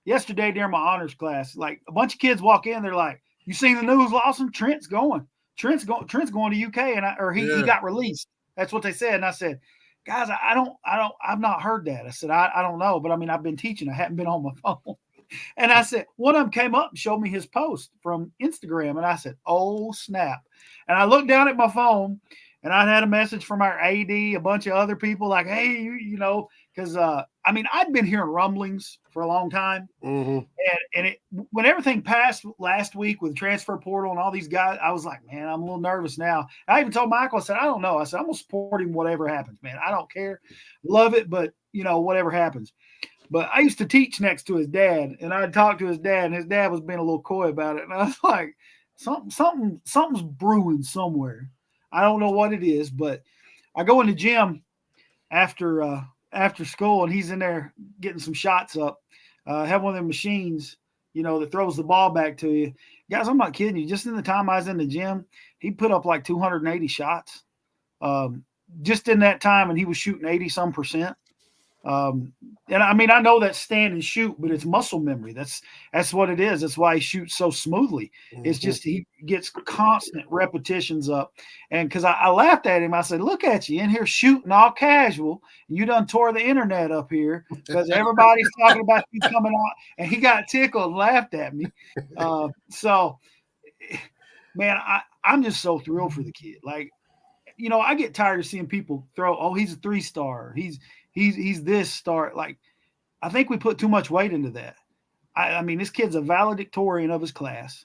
yesterday during my honors class. Like, a bunch of kids walk in, they're like, you seen the news, Lawson? Trent's going to UK, and he got released. That's what they said. And I said, guys, I've not heard that. I said, I don't know, but I mean, I've been teaching. I haven't been on my phone. And I said, one of them came up and showed me his post from Instagram. And I said, oh, snap. And I looked down at my phone, and I had a message from our AD, a bunch of other people like, hey, you know, because, I mean, I'd been hearing rumblings for a long time. And when everything passed last week with the transfer portal and all these guys, I was like, man, I'm a little nervous now. I even told Michael, I said, I don't know. I said, I'm going to support him whatever happens, man. I don't care. Love it, but, you know, whatever happens. But I used to teach next to his dad, and I'd talk to his dad, and his dad was being a little coy about it. And I was like, something's brewing somewhere. I don't know what it is, but I go in the gym after school, and he's in there getting some shots up. Have one of them machines, you know, that throws the ball back to you. Guys, I'm not kidding you. Just in the time I was in the gym, he put up like 280 shots just in that time, and he was shooting 80-some%. And I mean, I know that's stand and shoot, but it's muscle memory. That's what it is. That's why he shoots so smoothly. It's just he gets constant repetitions up. And because I laughed at him, I said, look at you in here shooting all casual. You done tore the internet up here because everybody's talking about you coming out. And he got tickled and laughed at me. So, man, I'm just so thrilled for the kid. Like, you know, I get tired of seeing people throw, oh, he's a 3-star. He's this star. Like, I think we put too much weight into that. I mean, this kid's a valedictorian of his class,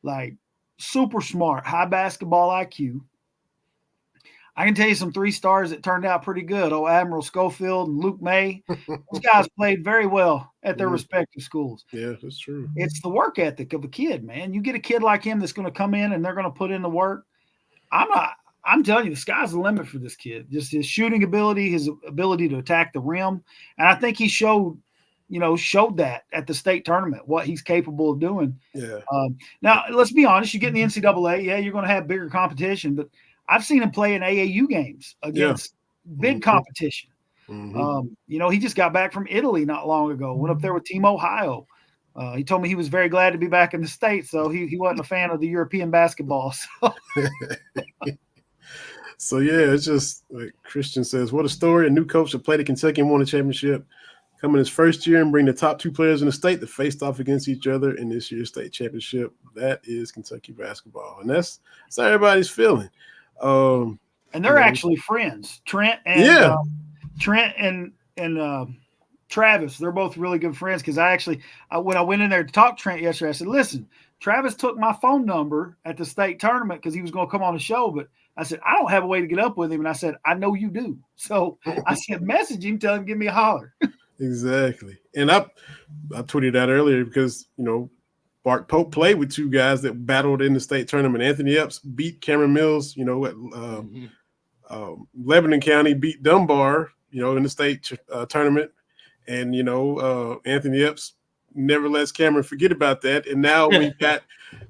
like super smart, high basketball IQ. I can tell you some 3-stars that turned out pretty good. Oh, Admiral Schofield and Luke May. Those guys played very well at their respective schools. Yeah, that's true. It's the work ethic of a kid, man. You get a kid like him that's going to come in and they're going to put in the work. I'm telling you, the sky's the limit for this kid. Just his shooting ability, his ability to attack the rim. And I think he showed that at the state tournament, what he's capable of doing. Yeah. Now, let's be honest. You get in the NCAA, yeah, you're going to have bigger competition. But I've seen him play in AAU games against big competition. You know, he just got back from Italy not long ago, went up there with Team Ohio. He told me he was very glad to be back in the States, so he wasn't a fan of the European basketball. So. So, yeah, it's just like Christian says, what a story. A new coach that played at Kentucky and won a championship. Come in his first year and bring the top 2 players in the state that faced off against each other in this year's state championship. That is Kentucky basketball. And that's how everybody's feeling. And they're actually friends. Trent and Travis, they're both really good friends because when I went in there to talk to Trent yesterday, I said, listen, Travis took my phone number at the state tournament because he was going to come on the show, but I said, I don't have a way to get up with him. And I said, I know you do. So I said, message him, tell him, give me a holler. Exactly. And I tweeted that earlier because, you know, Bart Pope played with 2 guys that battled in the state tournament. Anthony Epps beat Cameron Mills, you know, at Lebanon County beat Dunbar, you know, in the state tournament. And, you know, Anthony Epps never lets Cameron forget about that. And now we've got,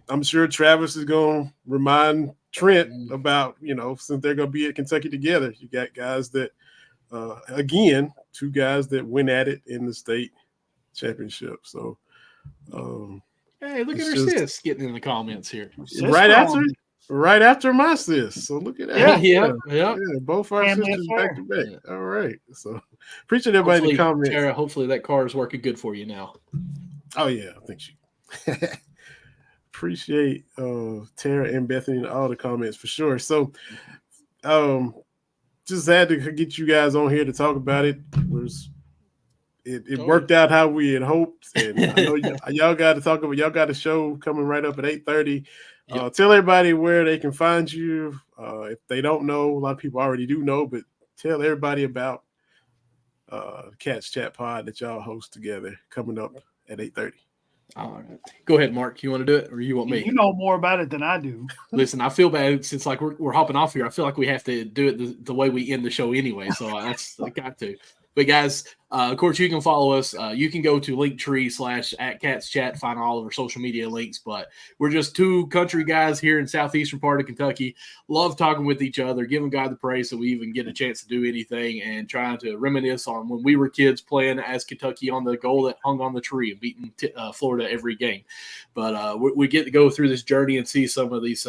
I'm sure Travis is going to remind Trent about, since they're going to be at Kentucky together, you got guys that, again, two guys that went at it in the state championship. So, hey, look at her sis getting in the comments here. Right after my sis. So look at that. Yeah. Both our sisters back to back. All right. So appreciate everybody in the comments. Tara, hopefully that car is working good for you now. Oh yeah, I think she appreciate Tara and Bethany and all the comments for sure. So just had to get you guys on here to talk about it. It worked out how we had hoped, and I know y'all got to talk about. Y'all got a show coming right up at 8:30. Tell everybody where they can find you. If they don't know, a lot of people already do know, but tell everybody about Cats Chat Pod that y'all host together coming up at 8:30. All right, go ahead, Mark. You want to do it, or you want me? You know more about it than I do. Listen, I feel bad since we're hopping off here. I feel like we have to do it the way we end the show anyway. So I got to. But guys, of course, you can follow us. You can go to Linktree/@CatsChat, find all of our social media links. But we're just two country guys here in southeastern part of Kentucky. Love talking with each other, giving God the praise so we even get a chance to do anything, and trying to reminisce on when we were kids playing as Kentucky on the goal that hung on the tree and beating Florida every game. But we get to go through this journey and see some of these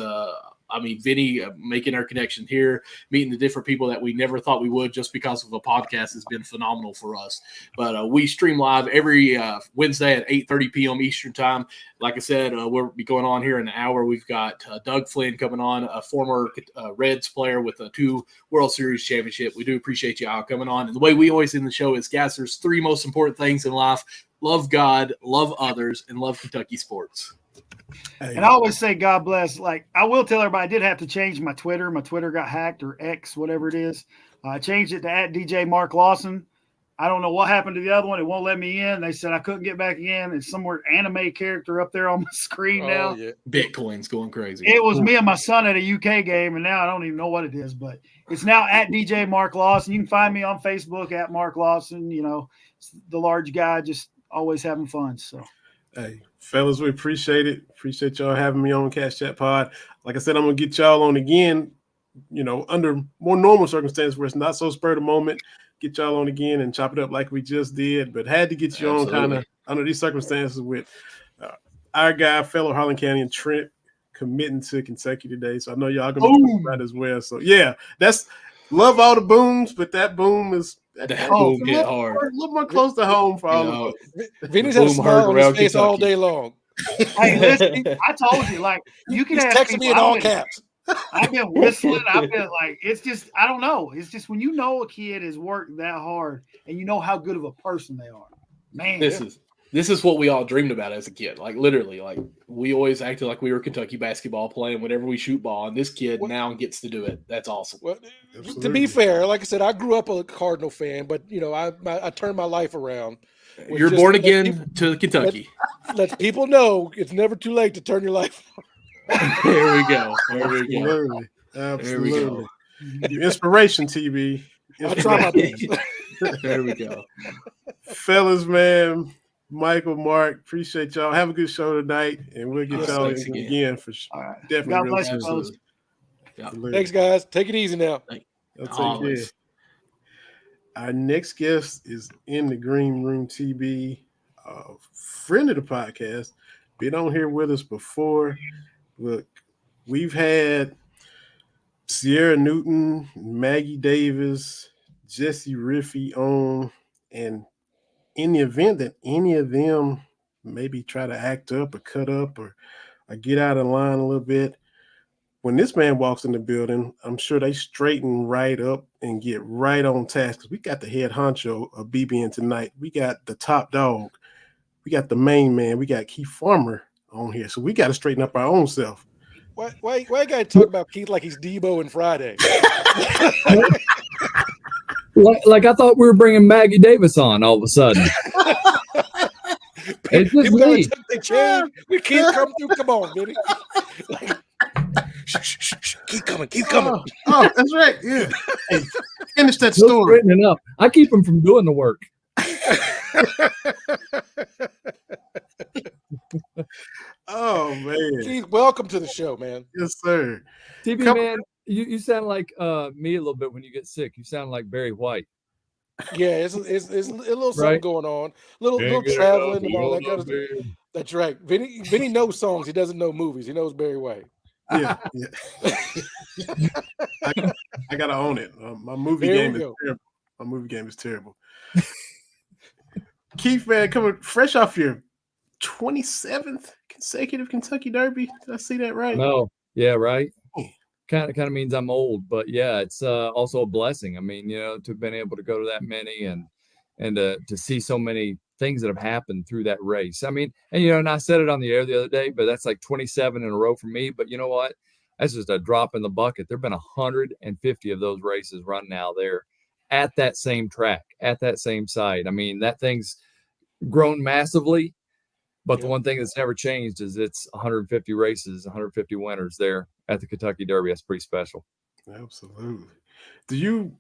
Vinny making our connection here, meeting the different people that we never thought we would just because of a podcast has been phenomenal for us. But we stream live every Wednesday at 8:30 p.m. Eastern time. Like I said, we'll be going on here in an hour. We've got Doug Flynn coming on, a former Reds player with 2 World Series championship. We do appreciate you all coming on. And the way we always end the show is, guys, there's 3 most important things in life: love God, love others, and love Kentucky sports. And I always say God bless. Like, I will tell everybody, I did have to change my Twitter. My Twitter got hacked, or X, whatever it is. I changed it to @DJ Mark Lawson. I don't know what happened to the other one. It won't let me in. They said I couldn't get back in. It's somewhere anime character up there on my screen now. Yeah. Bitcoin's going crazy. It was me and my son at a UK game, and now I don't even know what it is. But it's now @DJ Mark Lawson. You can find me on Facebook @Mark Lawson. The large guy, just always having fun. So, hey, fellas, we appreciate it. Appreciate y'all having me on Cats Chat Pod. Like I said, I'm gonna get y'all on again, under more normal circumstances where it's not so spur of the moment. Get y'all on again and chop it up like we just did. But had to get you on kind of under these circumstances with our guy, fellow Harlan County and Trent, committing to Kentucky today. So I know y'all gonna be about as well. So yeah, that's love all the booms, but that boom is that boom get hard. A little more close to home for all of us. Vinny's had a smile on his face Kentucky all day long. Hey, listen, I told you, like, you can ask texting me in all caps. I've been whistling. I've been like, it's just, I don't know. It's just when you know a kid has worked that hard and you know how good of a person they are, man. This is what we all dreamed about as a kid. Like, literally, like, we always acted like we were Kentucky basketball playing whenever we shoot ball, and this kid now gets to do it. That's awesome. Well, to be fair, like I said, I grew up a Cardinal fan, but I turned my life around. You're born again to Kentucky. Let people know it's never too late to turn your life around. There we go. Absolutely. There we go. Inspiration TV. I try my best. There we go. Fellas, man, Michael, Mark, appreciate y'all. Have a good show tonight, and we'll get y'all again for sure. All right. Definitely. God bless you, fellas. Thanks, guys. Take it easy now. I'll take care. Our next guest is in the Green Room TV, friend of the podcast, been on here with us before. Look, we've had Sierra Newton, Maggie Davis, Jesse Riffey on, and in the event that any of them maybe try to act up or cut up or get out of line a little bit, when this man walks in the building, I'm sure they straighten right up and get right on task. Because we got the head honcho of BBN tonight. We got the top dog. We got the main man. We got Keith Farmer on here. So we got to straighten up our own self. Why you got to talk about Keith like he's Debo and Friday? Like I thought we were bringing Maggie Davis on all of a sudden. It's just me. We can't come through. Come on, Vinny. Shh. Keep coming. Oh, that's right. Yeah. Hey, finish that story. I keep him from doing the work. Oh man. Keith, welcome to the show, man. Yes, sir. TB, Come- man, you sound like me a little bit when you get sick. You sound like Barry White. Yeah, it's a little something Right. going on, little Ain't got traveling and all nothing that kind on of my stuff. bed. That's right. Vinny knows songs. He doesn't know movies. He knows Barry White. Yeah. I gotta own it. My movie There game we is go. terrible. My movie game is terrible. Keith, man, coming fresh off your 27th consecutive Kentucky Derby. Did I see that right? No, yeah, right. Kind of means I'm old, but yeah, it's also a blessing. I mean, to have been able to go to that many and to see so many things that have happened through that race. I mean, and I said it on the air the other day, but that's like 27 in a row for me. But you know what? That's just a drop in the bucket. There've been 150 of those races run now there at that same track, at that same site. I mean, that thing's grown massively. But the one thing that's never changed is it's 150 races, 150 winners there at the Kentucky Derby. That's pretty special. Absolutely. Do you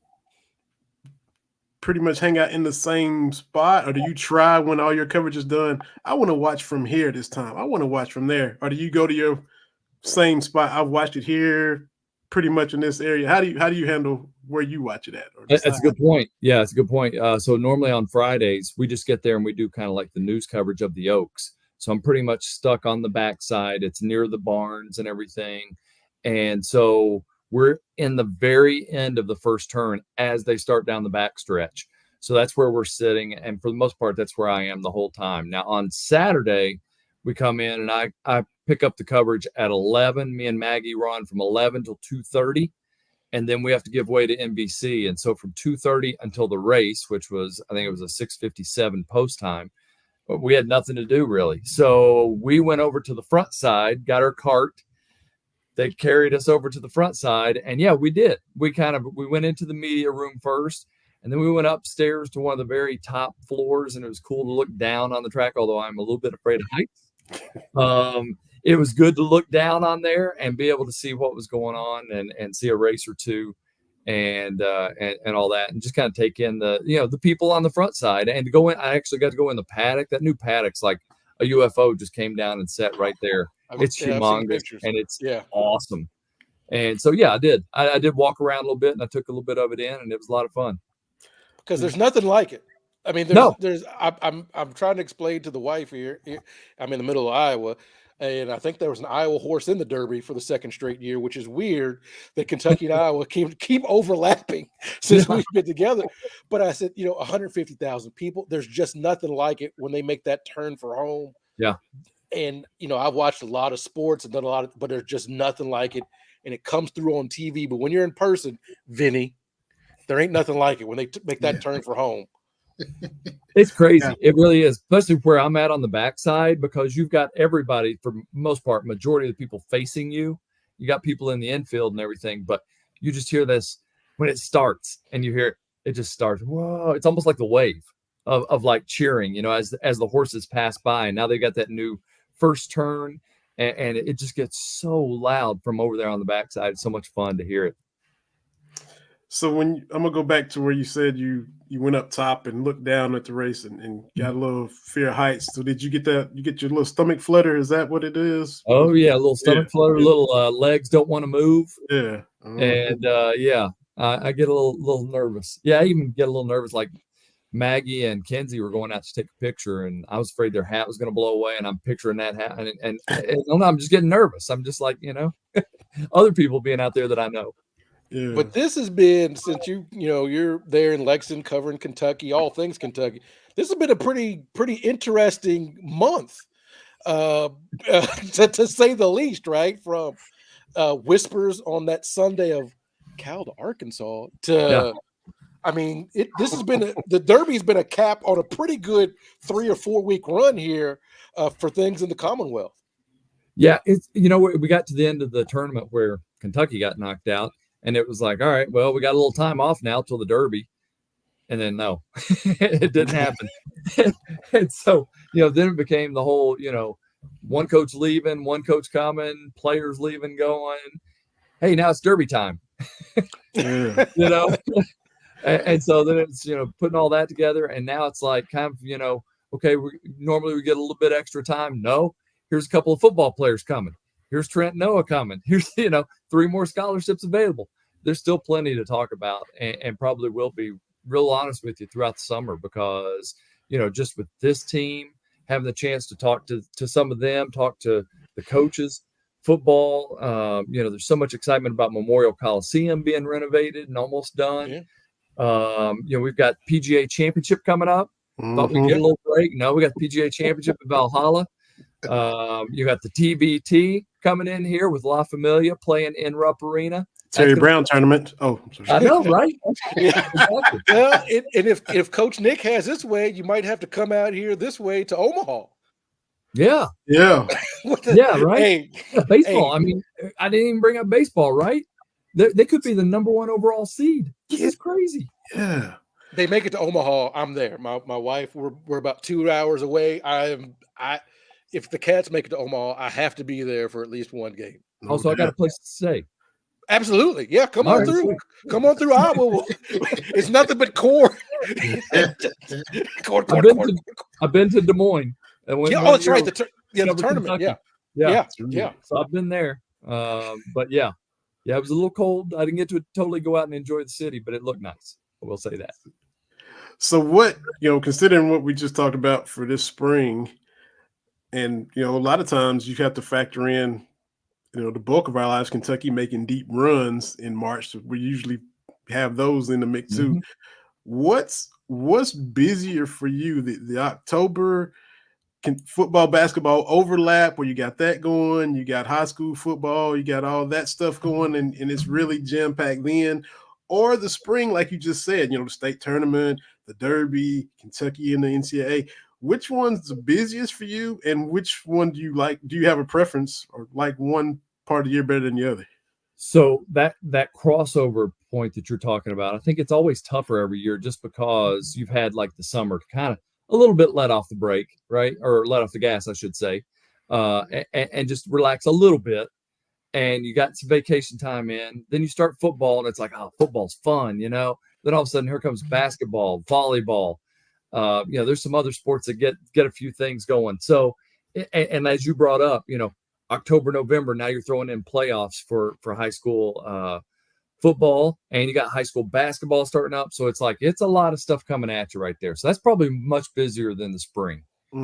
pretty much hang out in the same spot, or do you try when all your coverage is done? I want to watch from here this time. I want to watch from there. Or do you go to your same spot? I've watched it here, pretty much in this area. How do you handle where you watch it at? That's a good point. Yeah, it's a good point. So normally on Fridays, we just get there and we do kind of like the news coverage of the Oaks. So I'm pretty much stuck on the backside. It's near the barns and everything. And so we're in the very end of the first turn as they start down the back stretch. So that's where we're sitting. And for the most part, that's where I am the whole time. Now on Saturday, we come in and I pick up the coverage at 11. Me and Maggie run from 11 till 2:30. And then we have to give way to NBC. And so from 2:30 until the race, which was, I think it was a 6:57 post time, we had nothing to do really. So we went over to the front side, got our cart. They carried us over to the front side. And yeah, we did. We went into the media room first. And then we went upstairs to one of the very top floors. And it was cool to look down on the track, although I'm a little bit afraid of heights. It was good to look down on there and be able to see what was going on and see a race or two and all that, and just kind of take in the people on the front side and to go in. I actually got to go in the paddock. That new paddock's like a UFO just came down and sat right there. It's humongous and it's awesome. And so yeah, I did walk around a little bit and I took a little bit of it in and it was a lot of fun. Because there's nothing like it. I mean, I'm trying to explain to the wife here. I'm in the middle of Iowa, and I think there was an Iowa horse in the Derby for the second straight year, which is weird that Kentucky and Iowa keep overlapping since we've been together. But I said, 150,000 people. There's just nothing like it when they make that turn for home. Yeah. And I've watched a lot of sports and done a lot but there's just nothing like it, and it comes through on TV. But when you're in person, Vinny, there ain't nothing like it when they make that turn for home. It's crazy. Yeah. It really is, especially where I'm at on the backside, because you've got everybody, for most part, majority of the people facing you. You got people in the infield and everything, but you just hear this when it starts and you hear it just starts. Whoa. It's almost like the wave of like cheering, as the horses pass by. And now they got that new first turn and it just gets so loud from over there on the backside. It's so much fun to hear it. So I'm gonna go back to where you said you went up top and looked down at the race and got a little fear of heights. So did you get that? You get your little stomach flutter? Is that what it is? Oh yeah, a little stomach flutter, little legs don't want to move. Yeah, and I get a little nervous. Yeah, I even get a little nervous. Like Maggie and Kenzie were going out to take a picture, and I was afraid their hat was going to blow away. And I'm picturing that hat, and I'm just getting nervous. I'm just like other people being out there that I know. Yeah. But this has been, since you're there in Lexington covering Kentucky, all things Kentucky, this has been a pretty interesting month, to say the least, right? From whispers on that Sunday of Cal to Arkansas to, I mean, this has been the Derby's been a cap on a pretty good 3 or 4 week run here for things in the Commonwealth. Yeah, it's we got to the end of the tournament where Kentucky got knocked out. And it was like, all right, well, we got a little time off now till the Derby. And then, no, it didn't happen. And so, then it became the whole, one coach leaving, one coach coming, players leaving, going, hey, now it's Derby time. And so then it's, putting all that together. And now it's like kind of, okay, normally we get a little bit extra time. No, Here's a couple of football players coming. Here's Trent Noah coming. Here's, 3 more scholarships available. There's still plenty to talk about, and probably will be real honest with you throughout the summer because, just with this team, having the chance to talk to some of them, talk to the coaches, football, there's so much excitement about Memorial Coliseum being renovated and almost done. Yeah. We've got PGA Championship coming up. Thought we'd get a little break. No, we got the PGA Championship at Valhalla. You got the TBT coming in here with La Familia playing in Rupp Arena. Terry Brown tournament. Oh, I know, right? Yeah. Exactly. Well, and if Coach Nick has his way, you might have to come out here this way to Omaha. Yeah. Yeah. Yeah, right. Hey, baseball. Hey. I mean, I didn't even bring up baseball, right? They could be the number 1 overall seed. This is crazy. Yeah. They make it to Omaha. I'm there. My wife, we're about 2 hours away. If the Cats make it to Omaha, I have to be there for at least one game. Also, I got a place to stay. Absolutely. Yeah. Come on through. Sure. Come on through Iowa. It's nothing but corn. Corn. I've been to Des Moines. That's right. The tournament. Yeah. So I've been there. But yeah, it was a little cold. I didn't get to totally go out and enjoy the city, but it looked nice. I will say that. So what, considering what we just talked about for this spring, and, a lot of times you have to factor in, the bulk of our lives, Kentucky making deep runs in March. So we usually have those in the mix too. What's busier for you? The October football, basketball overlap where you got that going, you got high school football, you got all that stuff going, and it's really jam-packed then, or the spring, like you just said, the state tournament, the Derby, Kentucky and the NCAA. Which one's the busiest for you, and which one do you like? Do you have a preference or like one part of the year better than the other? So that crossover point that you're talking about, I think it's always tougher every year just because you've had like the summer to kind of a little bit let off the brake, right? Or let off the gas, I should say, and just relax a little bit. And you got some vacation time in. Then you start football, and it's like, oh, football's fun, Then all of a sudden, here comes basketball, volleyball. There's some other sports that get a few things going. So, and as you brought up, October, November, now you're throwing in playoffs for high school football, and you got high school basketball starting up. So it's a lot of stuff coming at you right there. So that's probably much busier than the spring,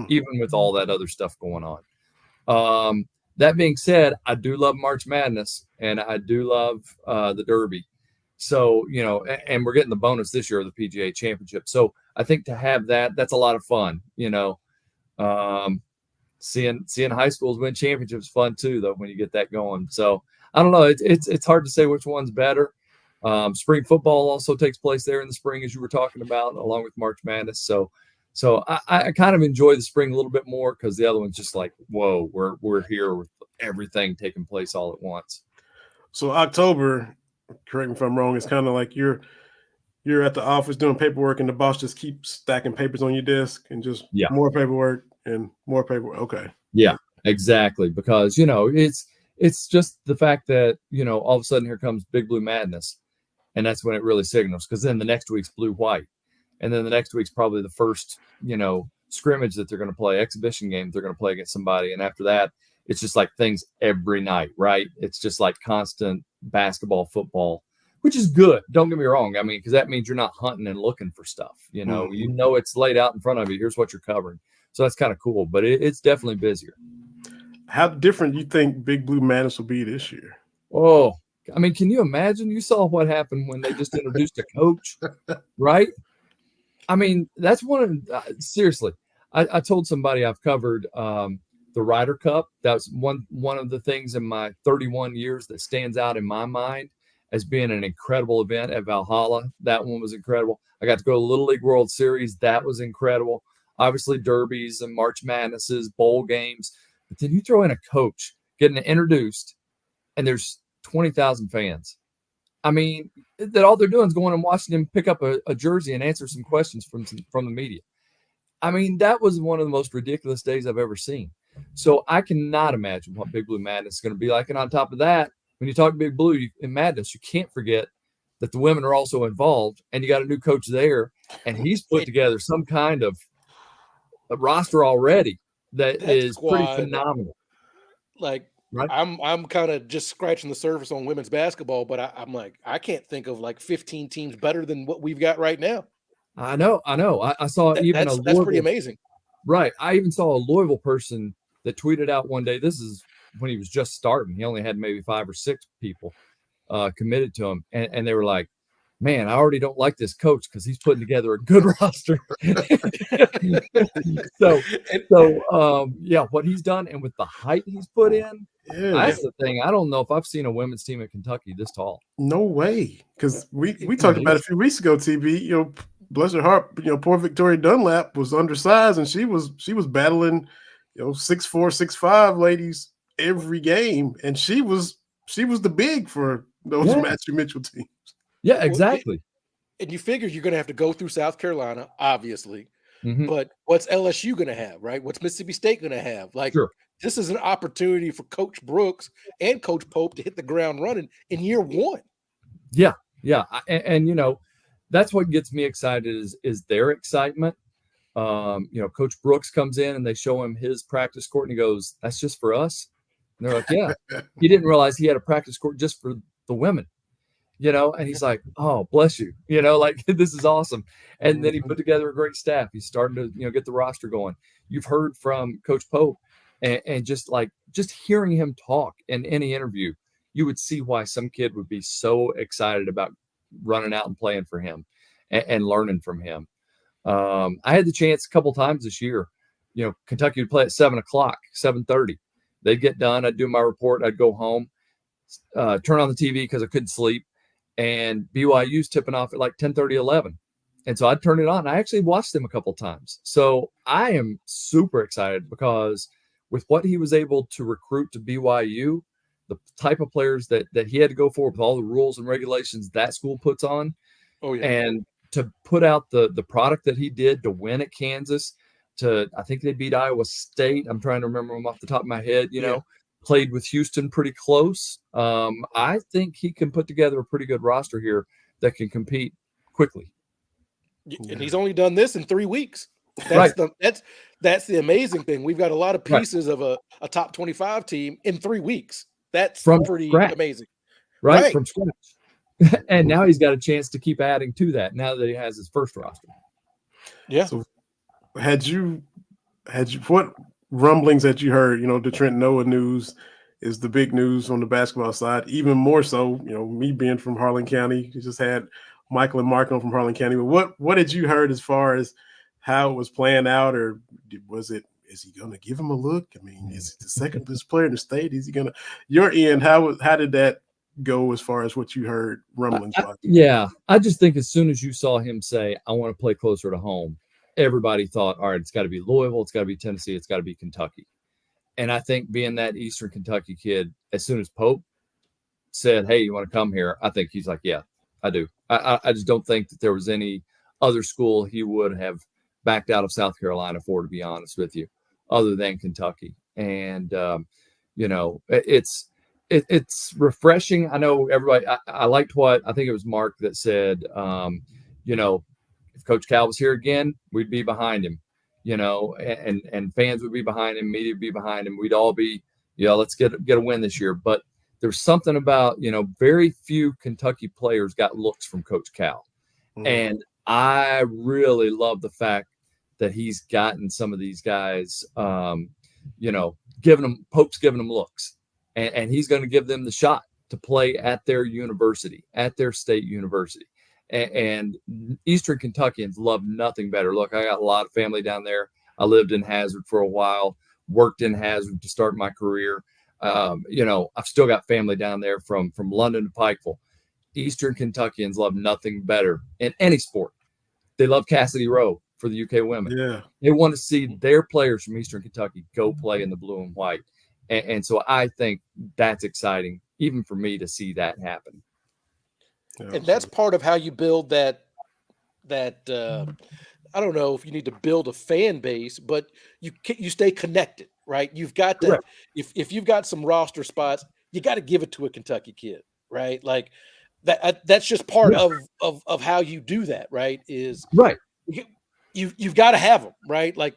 even with all that other stuff going on. That being said, I do love March Madness, and I do love the Derby. So, and we're getting the bonus this year of the PGA Championship. So I think to have that's a lot of fun, seeing high schools win championships is fun too, though, when you get that going. So I don't know. It's hard to say which one's better. Spring football also takes place there in the spring, as you were talking about, along with March Madness. So I kind of enjoy the spring a little bit more because the other one's just like, whoa, we're here with everything taking place all at once. So October, correct me if I'm wrong, it's kind of like you're at the office doing paperwork and the boss just keeps stacking papers on your desk and just more paperwork and more paperwork. Okay. Yeah, exactly. Because, it's just the fact that, all of a sudden here comes Big Blue Madness, and that's when it really signals, because then the next week's Blue White. And then the next week's probably the first, scrimmage that they're going to play, exhibition game they're going to play against somebody. And after that, it's just like things every night, right? It's just like constant basketball, football, which is good. Don't get me wrong. I mean, because that means you're not hunting and looking for stuff. It's laid out in front of you. Here's what you're covering. So that's kind of cool, but it's definitely busier. How different you think Big Blue Madness will be this year? Oh, I mean, can you imagine? You saw what happened when they just introduced a coach, right? I mean, that's seriously, I told somebody I've covered the Ryder Cup. That's one of the things in my 31 years that stands out in my mind as being an incredible event at Valhalla. That one was incredible. I got to go to the Little League World Series. That was incredible. Obviously, derbies and March Madnesses, bowl games. But then you throw in a coach getting introduced, and there's 20,000 fans. I mean, that all they're doing is going and watching him pick up a jersey and answer some questions from the media. I mean, that was one of the most ridiculous days I've ever seen. So I cannot imagine what Big Blue Madness is going to be like. And on top of that, when you talk Big Blue and Madness, you can't forget that the women are also involved, and you got a new coach there, and he's put together some kind of a roster already that is pretty phenomenal. Like Right. I'm kind of just scratching the surface on women's basketball, but I'm like, I can't think of like 15 teams better than what we've got right now. I know. I saw even a That's pretty Louisville. amazing. Right. I even saw a Louisville person that tweeted out one day. This is when he was just starting. He only had maybe 5 or 6 people committed to him, and they were like, "Man, I already don't like this coach because he's putting together a good roster." Yeah, what he's done and with the height he's put in, that's the thing. I don't know if I've seen a women's team in Kentucky this tall. No way, because we talked about it a few weeks ago. TB, bless her heart, poor Victoria Dunlap was undersized, and she was battling, 6'4", 6'5" ladies every game, and she was the big for those Matthew Mitchell teams. Yeah, exactly. And you figure you're going to have to go through South Carolina, obviously, Mhm. but what's LSU going to have, right? What's Mississippi State going to have? Like, Sure. This is an opportunity for Coach Brooks and Coach Pope to hit the ground running in year one. Yeah. And that's what gets me excited is their excitement. Coach Brooks comes in and they show him his practice court and he goes, "That's just for us." And they're like, "Yeah." He didn't realize he had a practice court just for the women, and he's like, "Oh, bless you." Like, this is awesome. And then he put together a great staff. He's starting to, get the roster going. You've heard from Coach Pope and just hearing him talk in any interview, you would see why some kid would be so excited about running out and playing for him and learning from him. I had the chance a couple times this year. Kentucky would play at 7:00, 7:30. They'd get done. I'd do my report. I'd go home, turn on the TV because I couldn't sleep. And BYU's tipping off at like 10:30, 11. And so I'd turn it on. I actually watched them a couple times. So I am super excited because with what he was able to recruit to BYU, the type of players that he had to go for with all the rules and regulations that school puts on. Oh, yeah. And to put out the product that he did to win at Kansas, I think they beat Iowa State. I'm trying to remember them off the top of my head, played with Houston pretty close. I think he can put together a pretty good roster here that can compete quickly. And he's only done this in 3 weeks. Right. That's the amazing thing. We've got a lot of pieces of a top 25 team in 3 weeks. That's pretty amazing. Right. From scratch. And now he's got a chance to keep adding to that now that he has his first roster. Yeah. So had you what rumblings that you heard, the Trent Noah news is the big news on the basketball side, even more so, me being from Harlan County, you just had Michael and Mark on from Harlan County. But what did you heard as far as how it was playing out, or is he going to give him a look? I mean, is he the second best player in the state? Is he going to your end? How did that go as far as what you heard rumblings about? I just think as soon as you saw him say, "I want to play closer to home," everybody thought, all right, it's got to be Louisville, it's got to be Tennessee, it's got to be Kentucky. And I think being that Eastern Kentucky kid, as soon as Pope said, "Hey, you want to come here?" I think he's like, "Yeah, I do." I just don't think that there was any other school he would have backed out of South Carolina for, to be honest with you, other than Kentucky. And it's refreshing. I know everybody. I liked what I think it was Mark that said. If Coach Cal was here again, we'd be behind him. And fans would be behind him, media would be behind him. We'd all be, let's get a win this year. But there's something about, very few Kentucky players got looks from Coach Cal. Mm-hmm. And I really love the fact that he's gotten some of these guys, Pope's giving them looks. And he's going to give them the shot to play at their university, at their state university. And Eastern Kentuckians love nothing better. Look, I got a lot of family down there. I lived in Hazard for a while, worked in Hazard to start my career. I've still got family down there from London to Pikeville. Eastern Kentuckians love nothing better in any sport. They love Cassidy Rowe for the UK women. Yeah. They want to see their players from Eastern Kentucky go play in the blue and white. And so I think that's exciting, even for me, to see that happen. And that's part of how you build that I don't know if you need to build a fan base, but you stay connected, right? You've got to, if you've got some roster spots, you got to give it to a Kentucky kid, right? Like that's just part of how you do that, right? Is right. You've got to have them, right? Like,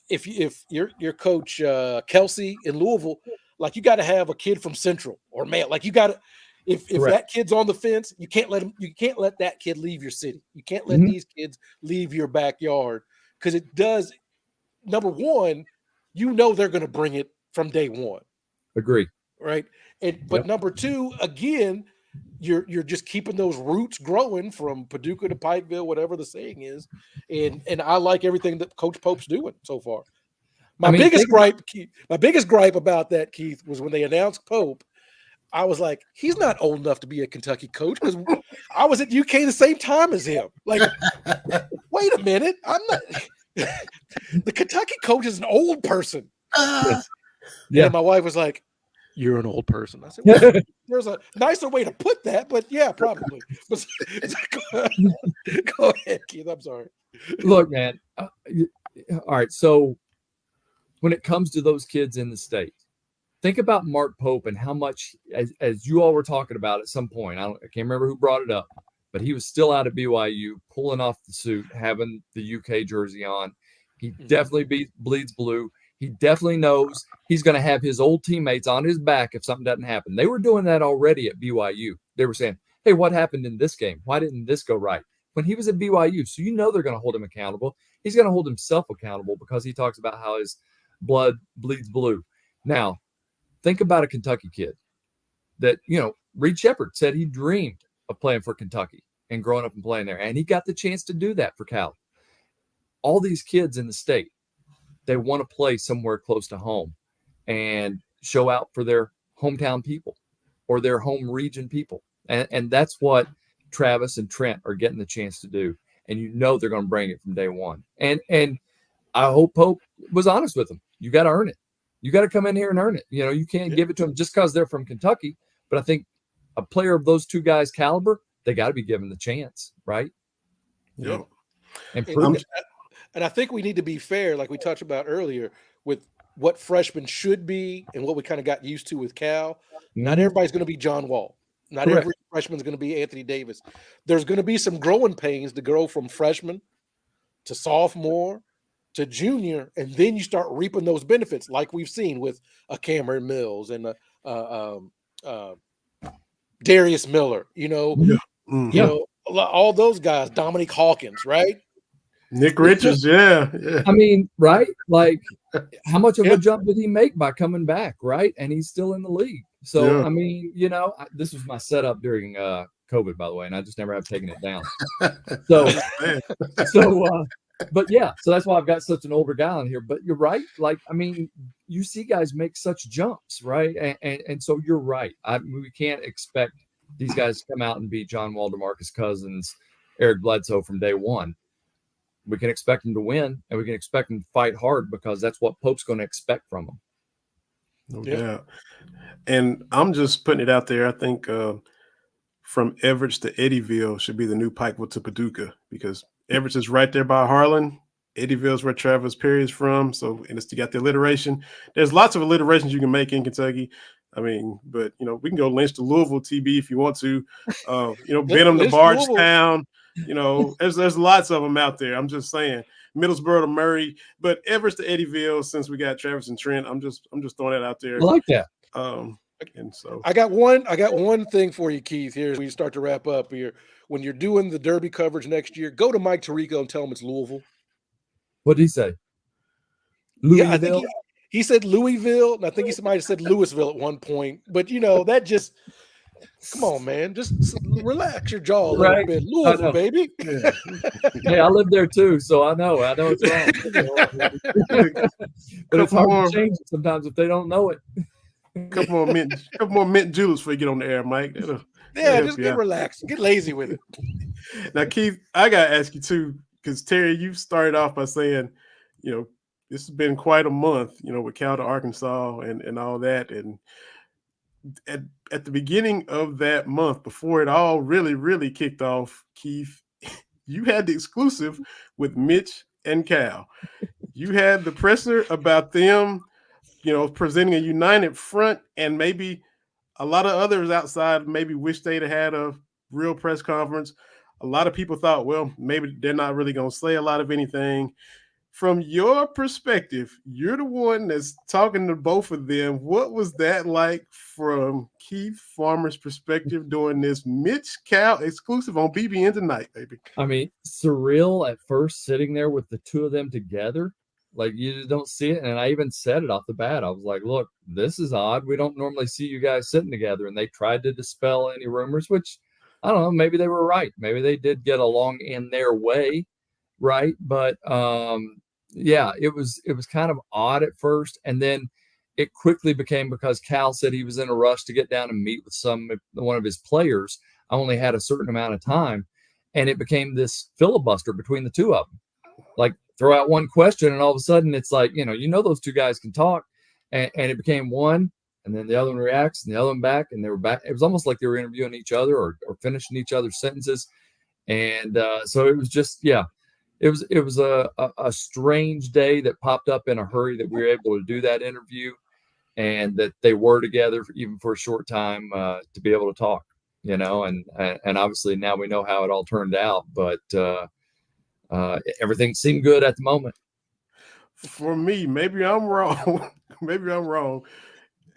if your coach Kelsey in Louisville, like you got to have a kid from Central or Male. Like you got to, if that kid's on the fence, you can't let that kid leave your city. You can't let these kids leave your backyard, because it does. Number one, they're going to bring it from day one. Agree. Right. But number two, again, you're just keeping those roots growing from Paducah to Pikeville, whatever the saying is. And I like everything that Coach Pope's doing so far. My biggest gripe about that, Keith, was when they announced Pope. I was like, he's not old enough to be a Kentucky coach, because I was at UK the same time as him. Like, wait a minute, I'm not. The Kentucky coach is an old person. Yeah, and my wife was like, "You're an old person." I said, well, "There's a nicer way to put that, but yeah, probably." But, go ahead, Keith. I'm sorry. Look, man. All right. So when it comes to those kids in the state, think about Mark Pope and how much, as you all were talking about at some point, I can't remember who brought it up, but he was still out of BYU, pulling off the suit, having the UK jersey on. He definitely bleeds blue. He definitely knows he's going to have his old teammates on his back if something doesn't happen. They were doing that already at BYU. They were saying, hey, what happened in this game? Why didn't this go right? When he was at BYU. So they're going to hold him accountable. He's going to hold himself accountable, because he talks about how his blood bleeds blue. Now, think about a Kentucky kid that, Reed Shepherd said he dreamed of playing for Kentucky and growing up and playing there. And he got the chance to do that for Cal. All these kids in the state, they want to play somewhere close to home and show out for their hometown people or their home region people. And that's what Travis and Trent are getting the chance to do. And they're going to bring it from day one. And I hope Pope was honest with them. You got to earn it. You got to come in here and earn it. You can't give it to them just because they're from Kentucky. But I think a player of those two guys' caliber, they got to be given the chance, right? Yeah. And I think we need to be fair, like we talked about earlier, with what freshmen should be and what we kind of got used to with Cal. Not everybody's going to be John Wall. Not every freshman's going to be Anthony Davis. There's going to be some growing pains to grow from freshman to sophomore to junior, and then you start reaping those benefits, like we've seen with a Cameron Mills and Darius Miller. All those guys, Dominique Hawkins, right? Nick Richards, yeah. I mean, right? Like, how much of a jump did he make by coming back, right? And he's still in the league. So, I mean, this was my setup during COVID, by the way, and I just never have taken it down. So that's why I've got such an older guy on here. But you're right. Like, I mean, you see guys make such jumps, right? And so you're right. We can't expect these guys to come out and be John Wall, DeMarcus Cousins, Eric Bledsoe from day one. We can expect them to win, and we can expect them to fight hard, because that's what Pope's going to expect from them. No doubt. And I'm just putting it out there. I think from Everett to Eddyville should be the new Pikeville to Paducah, because Everett is right there by Harlan. Eddyville is where Travis Perry is from. So, and you got the alliteration. There's lots of alliterations you can make in Kentucky. I mean, but we can go Lynch to Louisville, TB, if you want to. Benham to Bardstown. There's lots of them out there. I'm just saying, Middlesboro to Murray, but Everett to Eddyville. Since we got Travis and Trent, I'm just throwing that out there. I like that. And so I got one thing for you, Keith. Here, we start to wrap up here. When you're doing the Derby coverage next year, go to Mike Tirico and tell him it's Louisville. What did he say? Louisville? Yeah, I think he said Louisville, and I think he might have said Louisville at one point. But that just. Come on, man. Just relax your jaw a little bit. Louisville, baby. Yeah. Hey, I live there too, so I know it's wrong. But it's hard to change it sometimes if they don't know it. Couple more mint juleps before you get on the air, Mike. Just get relaxed. Get lazy with it. Now, Keith, I gotta ask you too, because Terry, you started off by saying, this has been quite a month, with Cal to Arkansas and all that. And at the beginning of that month, before it all really, really kicked off, Keith, you had the exclusive with Mitch and Cal. You had the presser about them, presenting a united front, and maybe a lot of others outside maybe wish they'd have had a real press conference. A lot of people thought, well, maybe they're not really going to say a lot of anything. from your perspective, you're the one that's talking to both of them. What was that like from Keith Farmer's perspective doing this Mitch Cal exclusive on BBN tonight, baby? I mean, surreal at first sitting there with the two of them together. Like, you just don't see it. And I even said it off the bat. I was like, look, this is odd. We don't normally see you guys sitting together. And they tried to dispel any rumors, which I don't know. Maybe they were right. Maybe they did get along in their way. Right. But yeah, it was kind of odd at first. And then it quickly became, because Cal said he was in a rush to get down and meet with one of his players. I only had a certain amount of time. And it became this filibuster between the two of them. Like, throw out one question, and all of a sudden it's like, those two guys can talk. And it became one, and then the other one reacts, and the other one back, and they were back. It was almost like they were interviewing each other or finishing each other's sentences. And so it was just, yeah. It was a strange day that popped up in a hurry that we were able to do that interview, and that they were together even for a short time to be able to talk, and obviously now we know how it all turned out, but everything seemed good at the moment. For me, maybe I'm wrong. Maybe I'm wrong.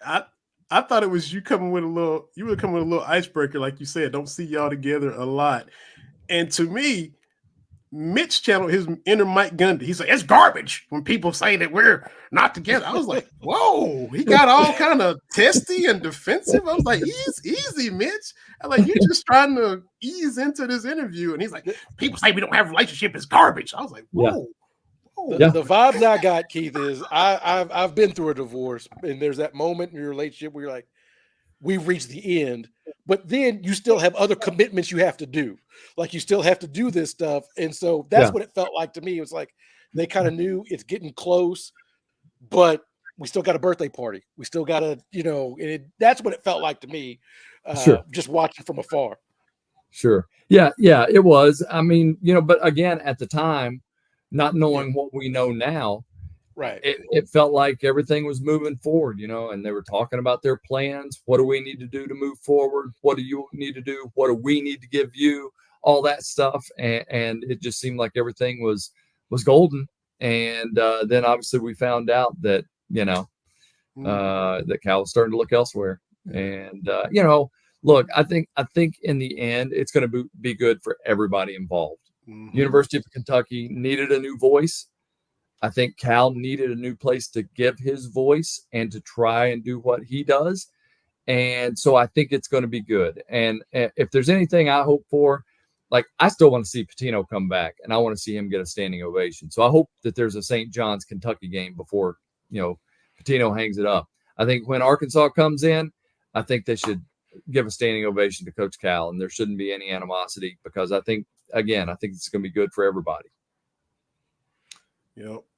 I thought it was you were coming with a little icebreaker, like you said. Don't see y'all together a lot, and to me, Mitch channeled his inner Mike Gundy. He said, it's garbage when people say that we're not together. I was like, whoa, he got all kind of testy and defensive. I was like, easy, Mitch. I'm like, you're just trying to ease into this interview. And he's like, people say we don't have a relationship. It's garbage. I was like, whoa. Yeah. The vibes I got, Keith, is I've been through a divorce, and there's that moment in your relationship where you're like, we've reached the end, but then you still have other commitments you have to do. Like, you still have to do this stuff. And so that's what it felt like to me. It was like they kind of knew it's getting close, but we still got a birthday party. We still got to, that's what it felt like to me, just watching from afar. Sure. Yeah, it was. I mean, but again, at the time, not knowing what we know now, right. It felt like everything was moving forward, and they were talking about their plans. What do we need to do to move forward? What do you need to do? What do we need to give you? All that stuff. And it just seemed like everything was golden. And then obviously we found out that, that Cal was starting to look elsewhere. And, look, I think in the end, it's going to be good for everybody involved. Mm-hmm. University of Kentucky needed a new voice. I think Cal needed a new place to give his voice and to try and do what he does. And so I think it's going to be good. And if there's anything I hope for, like, I still want to see Pitino come back, and I want to see him get a standing ovation. So I hope that there's a St. John's Kentucky game before, Pitino hangs it up. I think when Arkansas comes in, I think they should give a standing ovation to Coach Cal, and there shouldn't be any animosity, because I think it's going to be good for everybody.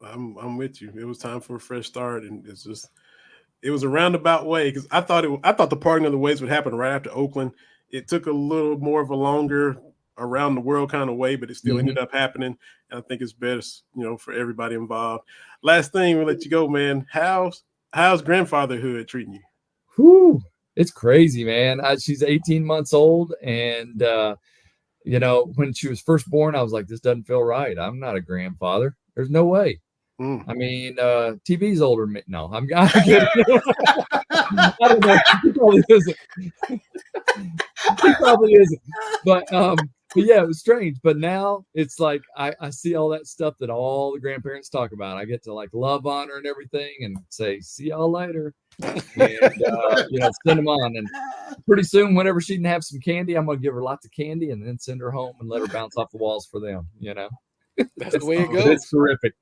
I'm with you. It was time for a fresh start, and it was a roundabout way, because I thought the parting of the ways would happen right after Oakland. It took a little more of a longer around the world kind of way, but it still ended up happening. And I think it's best, for everybody involved. Last thing, we'll let you go, man. How's grandfatherhood treating you? Whew, it's crazy, man. She's 18 months old, and when she was first born, I was like, this doesn't feel right. I'm not a grandfather. There's no way. I mean, TV's older than me. No, I'm kidding. I don't know. He probably isn't. But yeah, it was strange. But now it's like I see all that stuff that all the grandparents talk about. I get to like love on her and everything, and say, "See y'all later," and send them on. And pretty soon, whenever she can have some candy, I'm gonna give her lots of candy, and then send her home and let her bounce off the walls for them. That's the way it goes. It's terrific.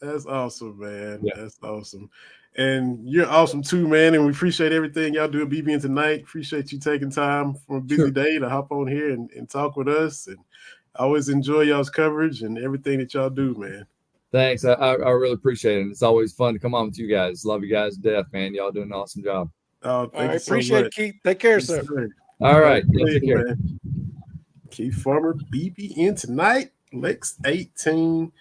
That's awesome, man. Yeah. That's awesome. And you're awesome too, man. And we appreciate everything y'all do at BBN tonight. Appreciate you taking time from a busy day to hop on here and talk with us. And I always enjoy y'all's coverage and everything that y'all do, man. Thanks. I really appreciate it. It's always fun to come on with you guys. Love you guys to death, man. Y'all doing an awesome job. Oh, thank you so appreciate much. it, Keith. Take care, sir. All right. Take care. Man. Keith Farmer, BBN tonight. Lex 18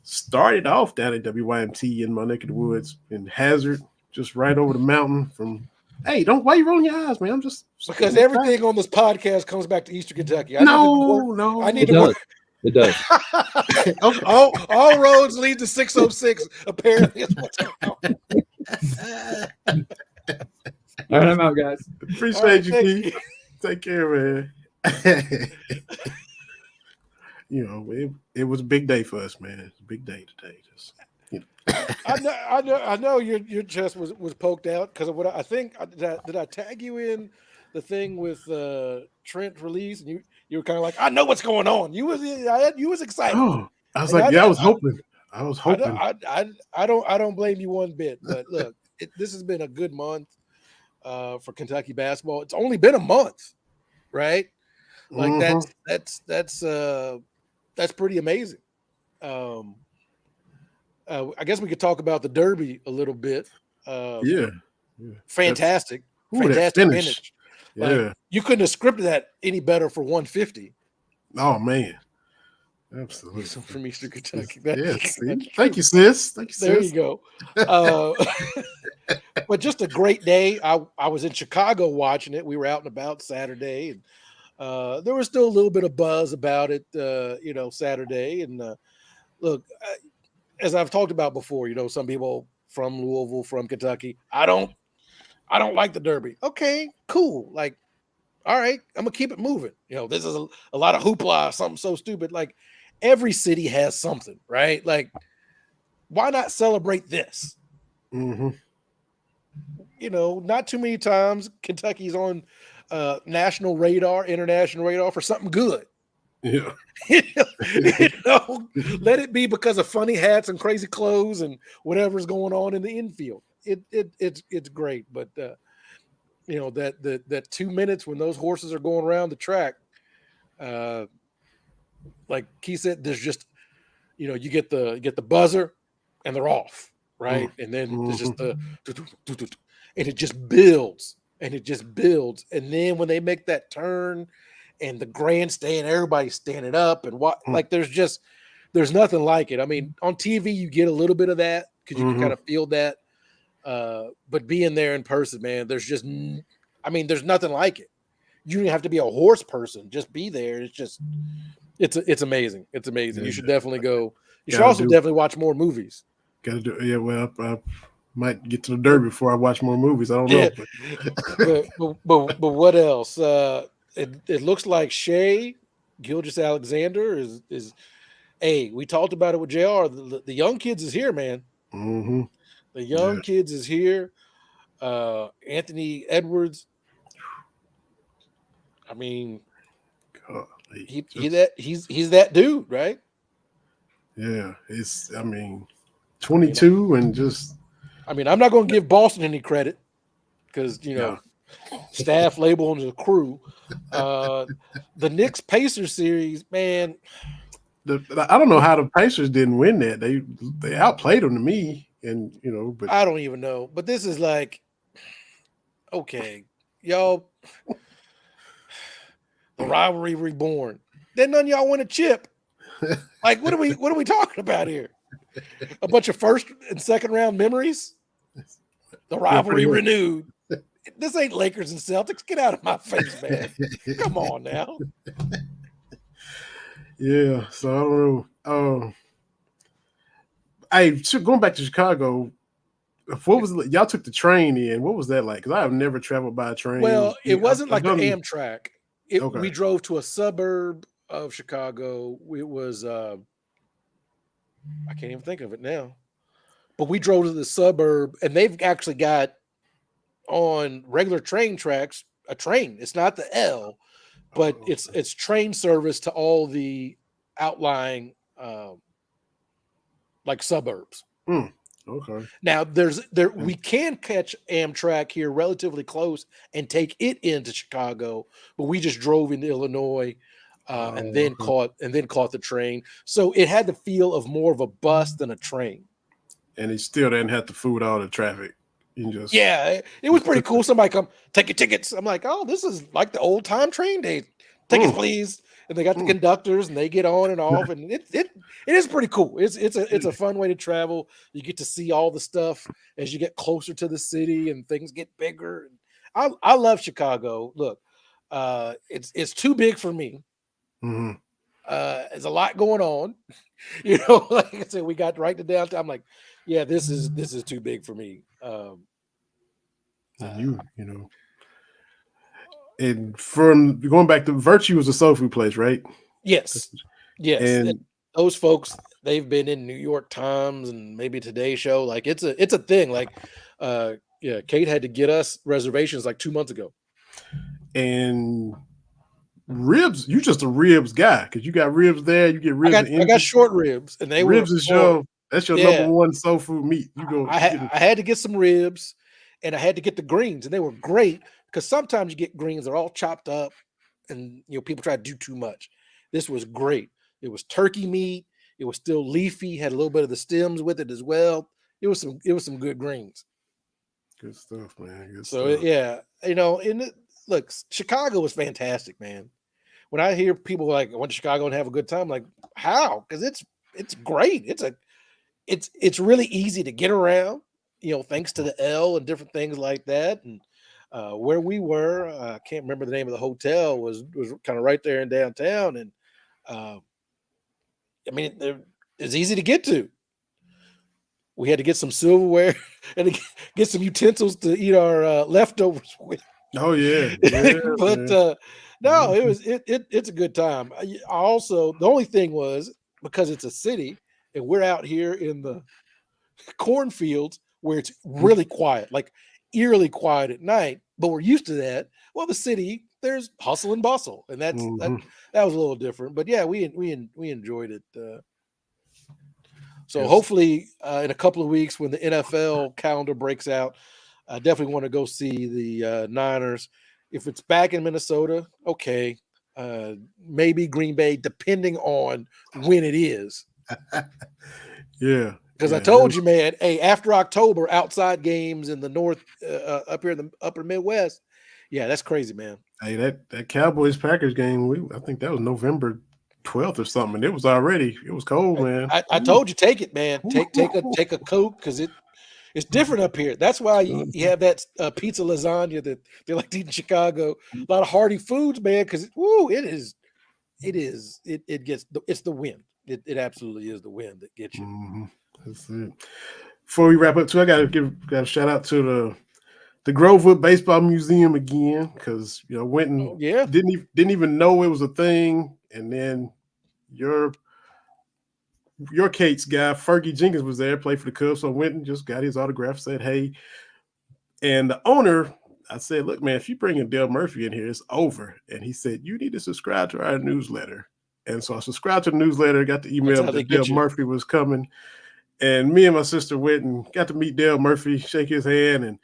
started off down at WYMT in my neck of the woods in Hazard, just right over the mountain from. Hey, why you rolling your eyes, man? I'm just because everything on this podcast comes back to Eastern Kentucky. I need to It does. all roads lead to 606. Apparently, is what's going on. All right, I'm out, guys. Appreciate All right, you, thank Keith. Take care, man. You know, it was a big day for us, man. It's a big day today. Just I know your chest was poked out because of what I think. Did I tag you in the thing with Trent release? And you were kind of like, I know what's going on. You was excited. oh, I was And like, yeah, I was hoping. I was hoping. I don't blame you one bit. But look, this has been a good month for Kentucky basketball. It's only been a month, right? Like that's pretty amazing. I guess we could talk about the Derby a little bit. Yeah. Fantastic That finish. Yeah. Like, you couldn't have scripted that any better for 150. Oh man. Absolutely. From Eastern Kentucky. Yes. Thank you, sis. Thank you, sis. There you go. But just a great day. I was in Chicago watching it. We were out and about Saturday, and there was still a little bit of buzz about it, Saturday. And look, as I've talked about before, some people from Louisville, from Kentucky, I don't like the Derby. Okay, cool. Like, all right, I'm gonna keep it moving. This is a lot of hoopla, something so stupid. Like, every city has something, right? Like, why not celebrate this? Mm-hmm. Not too many times Kentucky's on national radar, international radar for something good. Yeah. Let it be because of funny hats and crazy clothes and whatever's going on in the infield. It's great, but that 2 minutes when those horses are going around the track, like Keith said, there's just you get the buzzer and they're off, right? And then there's just the and it just builds and and then when they make that turn and the grandstand, everybody's standing up and like there's nothing like it. I mean, on TV you get a little bit of that because you can kind of feel that, but being there in person, man, there's nothing like it. You don't have to be a horse person, just be there. It's amazing. It's amazing. You should definitely go. You should also definitely watch more movies. Gotta do. Yeah, well, I might get to the Derby before I watch more movies. I don't know. But what else? It looks like Shea Gilgeous-Alexander is. Hey, we talked about it with JR. The young kids is here, man. Mm-hmm. The young kids is here. Anthony Edwards. I mean, God, he's that dude, right? Yeah, 22 and just. I mean, I'm not going to give Boston any credit because staff label and the crew. The Knicks Pacers series, man. I don't know how the Pacers didn't win that. They outplayed them to me, and but I don't even know. But this is like, okay, y'all. The rivalry reborn. Then none of y'all win a chip. Like, what are we talking about here? A bunch of first and second round memories. The rivalry renewed. This ain't Lakers and Celtics. Get out of my face, man. Come on now. Yeah, so I don't know. Going back to Chicago, what was y'all took the train in? What was that like? Because I have never traveled by a train. Well, it wasn't like the Amtrak. We drove to a suburb of Chicago. It was I can't even think of it now. But we drove to the suburb, and they've actually got on regular train tracks a train. It's not the L, but it's train service to all the outlying like suburbs. Okay. Now we can catch Amtrak here relatively close and take it into Chicago, but we just drove into Illinois and then caught the train. So it had the feel of more of a bus than a train. And it still didn't have to food all the traffic. It was pretty cool. Somebody come take your tickets. I'm like, oh, this is like the old time train days. Tickets, please. And they got the conductors, and they get on and off, and it is pretty cool. It's a fun way to travel. You get to see all the stuff as you get closer to the city, and things get bigger. I love Chicago. Look, it's too big for me. Mm-hmm. There's a lot going on. You know, like I said, we got right to downtown. I'm like, yeah, this is too big for me. And you know, and from going back to Virtue was a soul food place, right? Yes. And Those folks, they've been in New York Times and maybe Today Show. Like it's a thing. Like, yeah, Kate had to get us reservations like 2 months ago. And ribs, you just a ribs guy because you got ribs there. You get ribs. I got short ribs, and they ribs were is that's your yeah. number one soul food meat. You go. I had to get some ribs, and I had to get the greens, and they were great because sometimes you get greens, they're all chopped up, and people try to do too much. This was great. It was turkey meat. It was still leafy, had a little bit of the stems with it as well. It was some good greens. Good stuff, man. Good so stuff. Yeah, look, Chicago was fantastic, man. When I hear people like I went to Chicago and have a good time, like how? Because it's great. It's really easy to get around, thanks to the L and different things like that. And where we were, I can't remember the name of the hotel, was kind of right there in downtown. And I mean, it's easy to get to. We had to get some silverware and get some utensils to eat our leftovers with. Oh yeah, but no, it's a good time. Also, the only thing was because it's a city and we're out here in the cornfields where it's really quiet, like eerily quiet at night, but we're used to that. Well, the city, there's hustle and bustle, and that was a little different. But yeah, we enjoyed it. So hopefully in a couple of weeks when the NFL calendar breaks out, I definitely want to go see the Niners. If it's back in Minnesota, okay, maybe Green Bay, depending on when it is. Yeah. Because I told you, man, hey, after October, outside games in the north, up here in the upper Midwest, yeah, that's crazy, man. Hey, that Cowboys-Packers game, I think that was November 12th or something, and it was cold, man. I told you, take it, man. Take a Coke because it's different up here. That's why you have that pizza lasagna that they like to eat in Chicago. A lot of hearty foods, man, because it's the wind. It absolutely is the wind that gets you. Mm-hmm. That's it. Before we wrap up, too, I got a shout out to the Grovewood Baseball Museum again because went and didn't even know it was a thing, and then your Kate's guy Fergie Jenkins was there, played for the Cubs, so I went and just got his autograph, said hey, and the owner, I said, look, man, if you bring Dale Murphy in here, it's over, and he said you need to subscribe to our newsletter, and so I subscribed to the newsletter, got the email that Dale Murphy was coming. And me and my sister went and got to meet Dale Murphy, shake his hand, and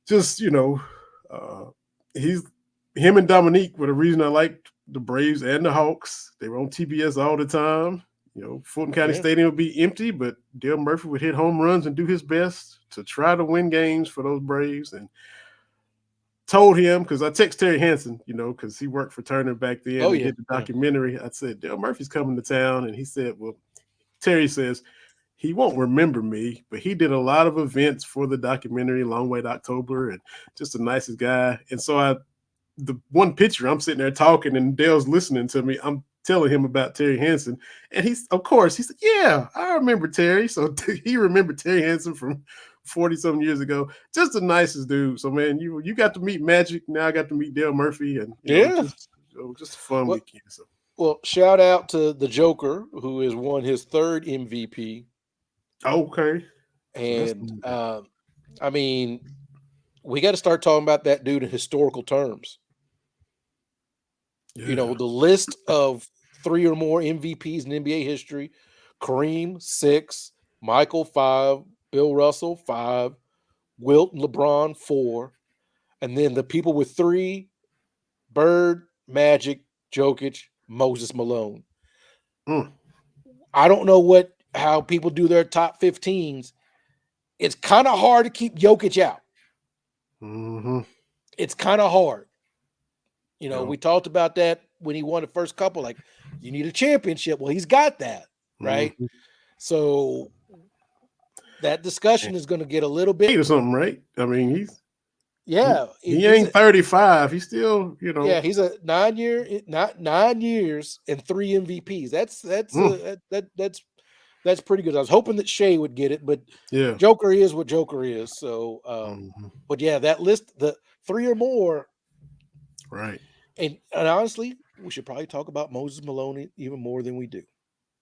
just, him and Dominique were the reason I liked the Braves and the Hawks. They were on TBS all the time. Fulton County Stadium would be empty, but Dale Murphy would hit home runs and do his best to try to win games for those Braves. And told him, because I text Terry Hansen, because he worked for Turner back then. Did the documentary. I said, Dale Murphy's coming to town. And he said, well, Terry says, he won't remember me, but he did a lot of events for the documentary, Long Way to October, and just the nicest guy. And so the one picture, I'm sitting there talking, and Dale's listening to me. I'm telling him about Terry Hansen, and he said, yeah, I remember Terry. So he remembered Terry Hansen from 40-something years ago. Just the nicest dude. So, man, you got to meet Magic. Now I got to meet Dale Murphy, and just a fun weekend. So. Well, shout out to the Joker, who has won his third MVP. Okay. And I mean, we got to start talking about that dude in historical terms. Yeah. The list of 3 or more MVPs in NBA history: Kareem 6, Michael 5, Bill Russell 5, Wilt and LeBron 4, and then the people with 3: Bird, Magic, Jokic, Moses Malone. I don't know how people do their top 15s. It's kind of hard to keep Jokic out. Mm-hmm. It's kind of hard. We talked about that when he won the first couple. Like, you need a championship. Well, he's got that, right? Mm-hmm. So that discussion is going to get a little bit or something, right? I mean, Yeah, He ain't 35. He's still, Yeah, he's a 9 years and 3 MVPs. That's pretty good. I was hoping that Shea would get it, but yeah. Joker is what Joker is. So, Mhm. but yeah, that list, the 3 or more, Right. and honestly, we should probably talk about Moses Maloney even more than we do.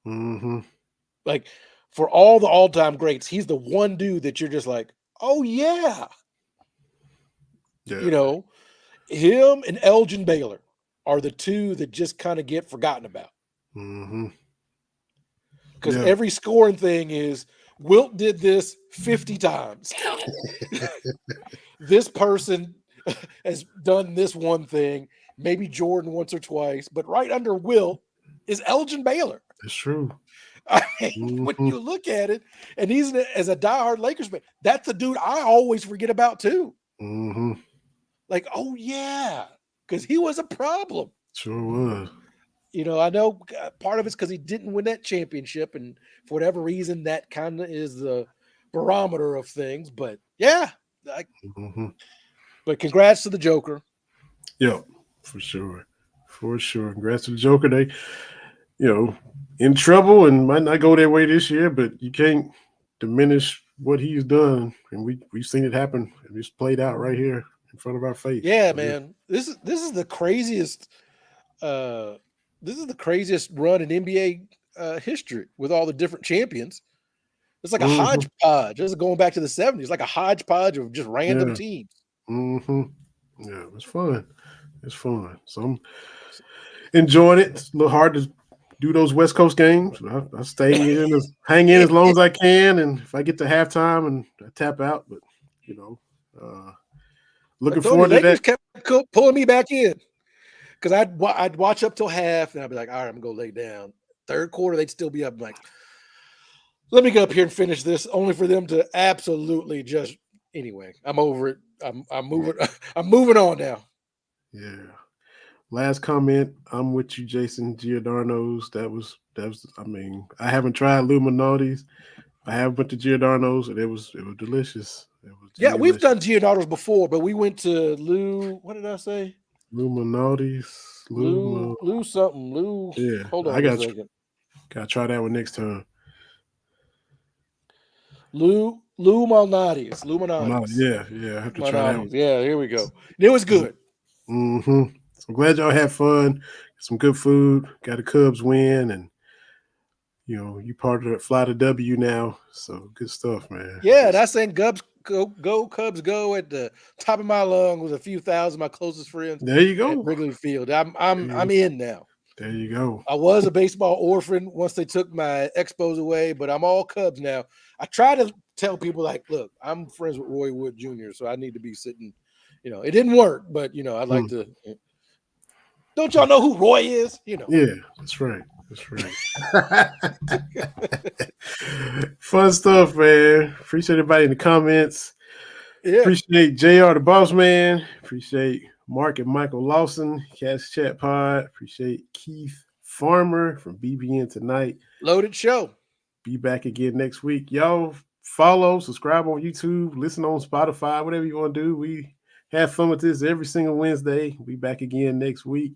Mm-hmm. Like, for all the all-time greats, he's the one dude that you're just like, oh yeah, Yeah. him and Elgin Baylor are the two that just kind of get forgotten about. Mm-hmm. Because Yeah. every scoring thing is Wilt did this 50 times. This person has done this one thing, maybe Jordan once or twice, but right under Wilt is Elgin Baylor. That's true. I mean, when you look at it, and he's as a diehard Lakers fan, that's the dude I always forget about too. Mm-hmm. Like, oh yeah, because he was a problem. Sure was. I know part of it's because he didn't win that championship, and for whatever reason, that kind of is the barometer of things. But yeah, but congrats to the Joker. Yeah, for sure. For sure. Congrats to the Joker. They, in trouble and might not go their way this year, but you can't diminish what he's done. And we've seen it happen. And it's played out right here in front of our face. Yeah, man. This is the craziest. This is the craziest run in NBA history with all the different champions. It's like a hodgepodge. This is going back to the 70s, like a hodgepodge of just random teams. Mm-hmm. Yeah, it's fun. It's fun. So I'm enjoying it. It's a little hard to do those West Coast games. I stay in, hang in as long as I can, and if I get to halftime and I tap out, but looking forward to Lakers that. Kept pulling me back in because I'd watch up till half, and I'd be like, all right, I'm gonna go lay down. Third quarter, they'd still be up. I'm like, let me go up here and finish this, only for them to absolutely just. Anyway, I'm over it. I'm moving. I'm moving on now. Yeah. Last comment. I'm with you, Jason Giordano's. That was. I mean, I haven't tried Luminati's. I have went to Giordano's, and it was delicious. Yeah, we've done Giordano's before, but we went to Lou. What did I say? Luminati's. Lou something. Lou. Yeah. Hold on a second. Gotta try that one next time. Lou Malnati's. Yeah. I have to try that one. Yeah, here we go. It was good. Mm-hmm. So I'm glad y'all had fun. Some good food. Got a Cubs win, and you part of the Fly to W now. So good stuff, man. Yeah, and I sang Cubs Cubs go at the top of my lungs with a few thousand of my closest friends. There you go. At Wrigley Field. I'm in now. There you go. I was a baseball orphan once they took my Expos away, but I'm all Cubs now. I try to tell people, like, look, I'm friends with Roy Wood Jr., so I need to be sitting. It didn't work, but I'd like to. Don't y'all know who Roy is? Yeah, that's right. Fun stuff, man. Appreciate everybody in the comments. Yeah. Appreciate JR the Bossman. Appreciate Mark and Michael Lawson, Cats Chat Pod. Appreciate Keith Farmer from BBN Tonight. Loaded show. Be back again next week. Y'all follow, subscribe on YouTube, listen on Spotify, whatever you want to do. We have fun with this every single Wednesday. Be back again next week.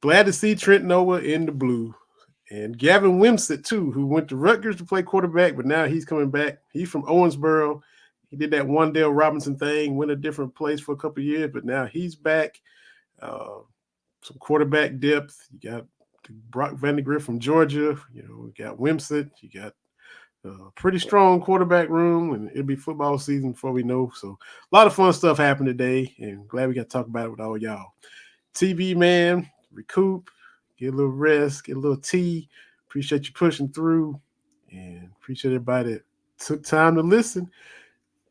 Glad to see Trent Noah in the blue. And Gavin Wimsatt, too, who went to Rutgers to play quarterback, but now he's coming back. He's from Owensboro. He did that Wandale Robinson thing, went a different place for a couple of years, but now he's back. Some quarterback depth. You got Brock Vandegrift from Georgia. We got Wimsatt. You got a pretty strong quarterback room, and it'll be football season before we know. So a lot of fun stuff happened today, and glad we got to talk about it with all y'all. TV, man, recoup, get a little rest, get a little tea. Appreciate you pushing through, and appreciate everybody that took time to listen.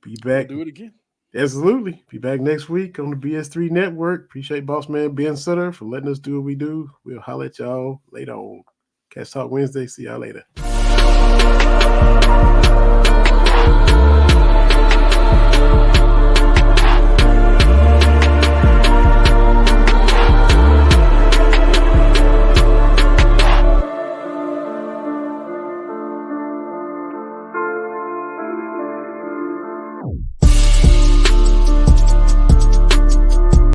Be back. Do it again. Absolutely. Be back next week on the BS3 Network. Appreciate Bossman Ben Sutter for letting us do what we do. We'll holler at y'all later on. Catch Talk Wednesday. See y'all later.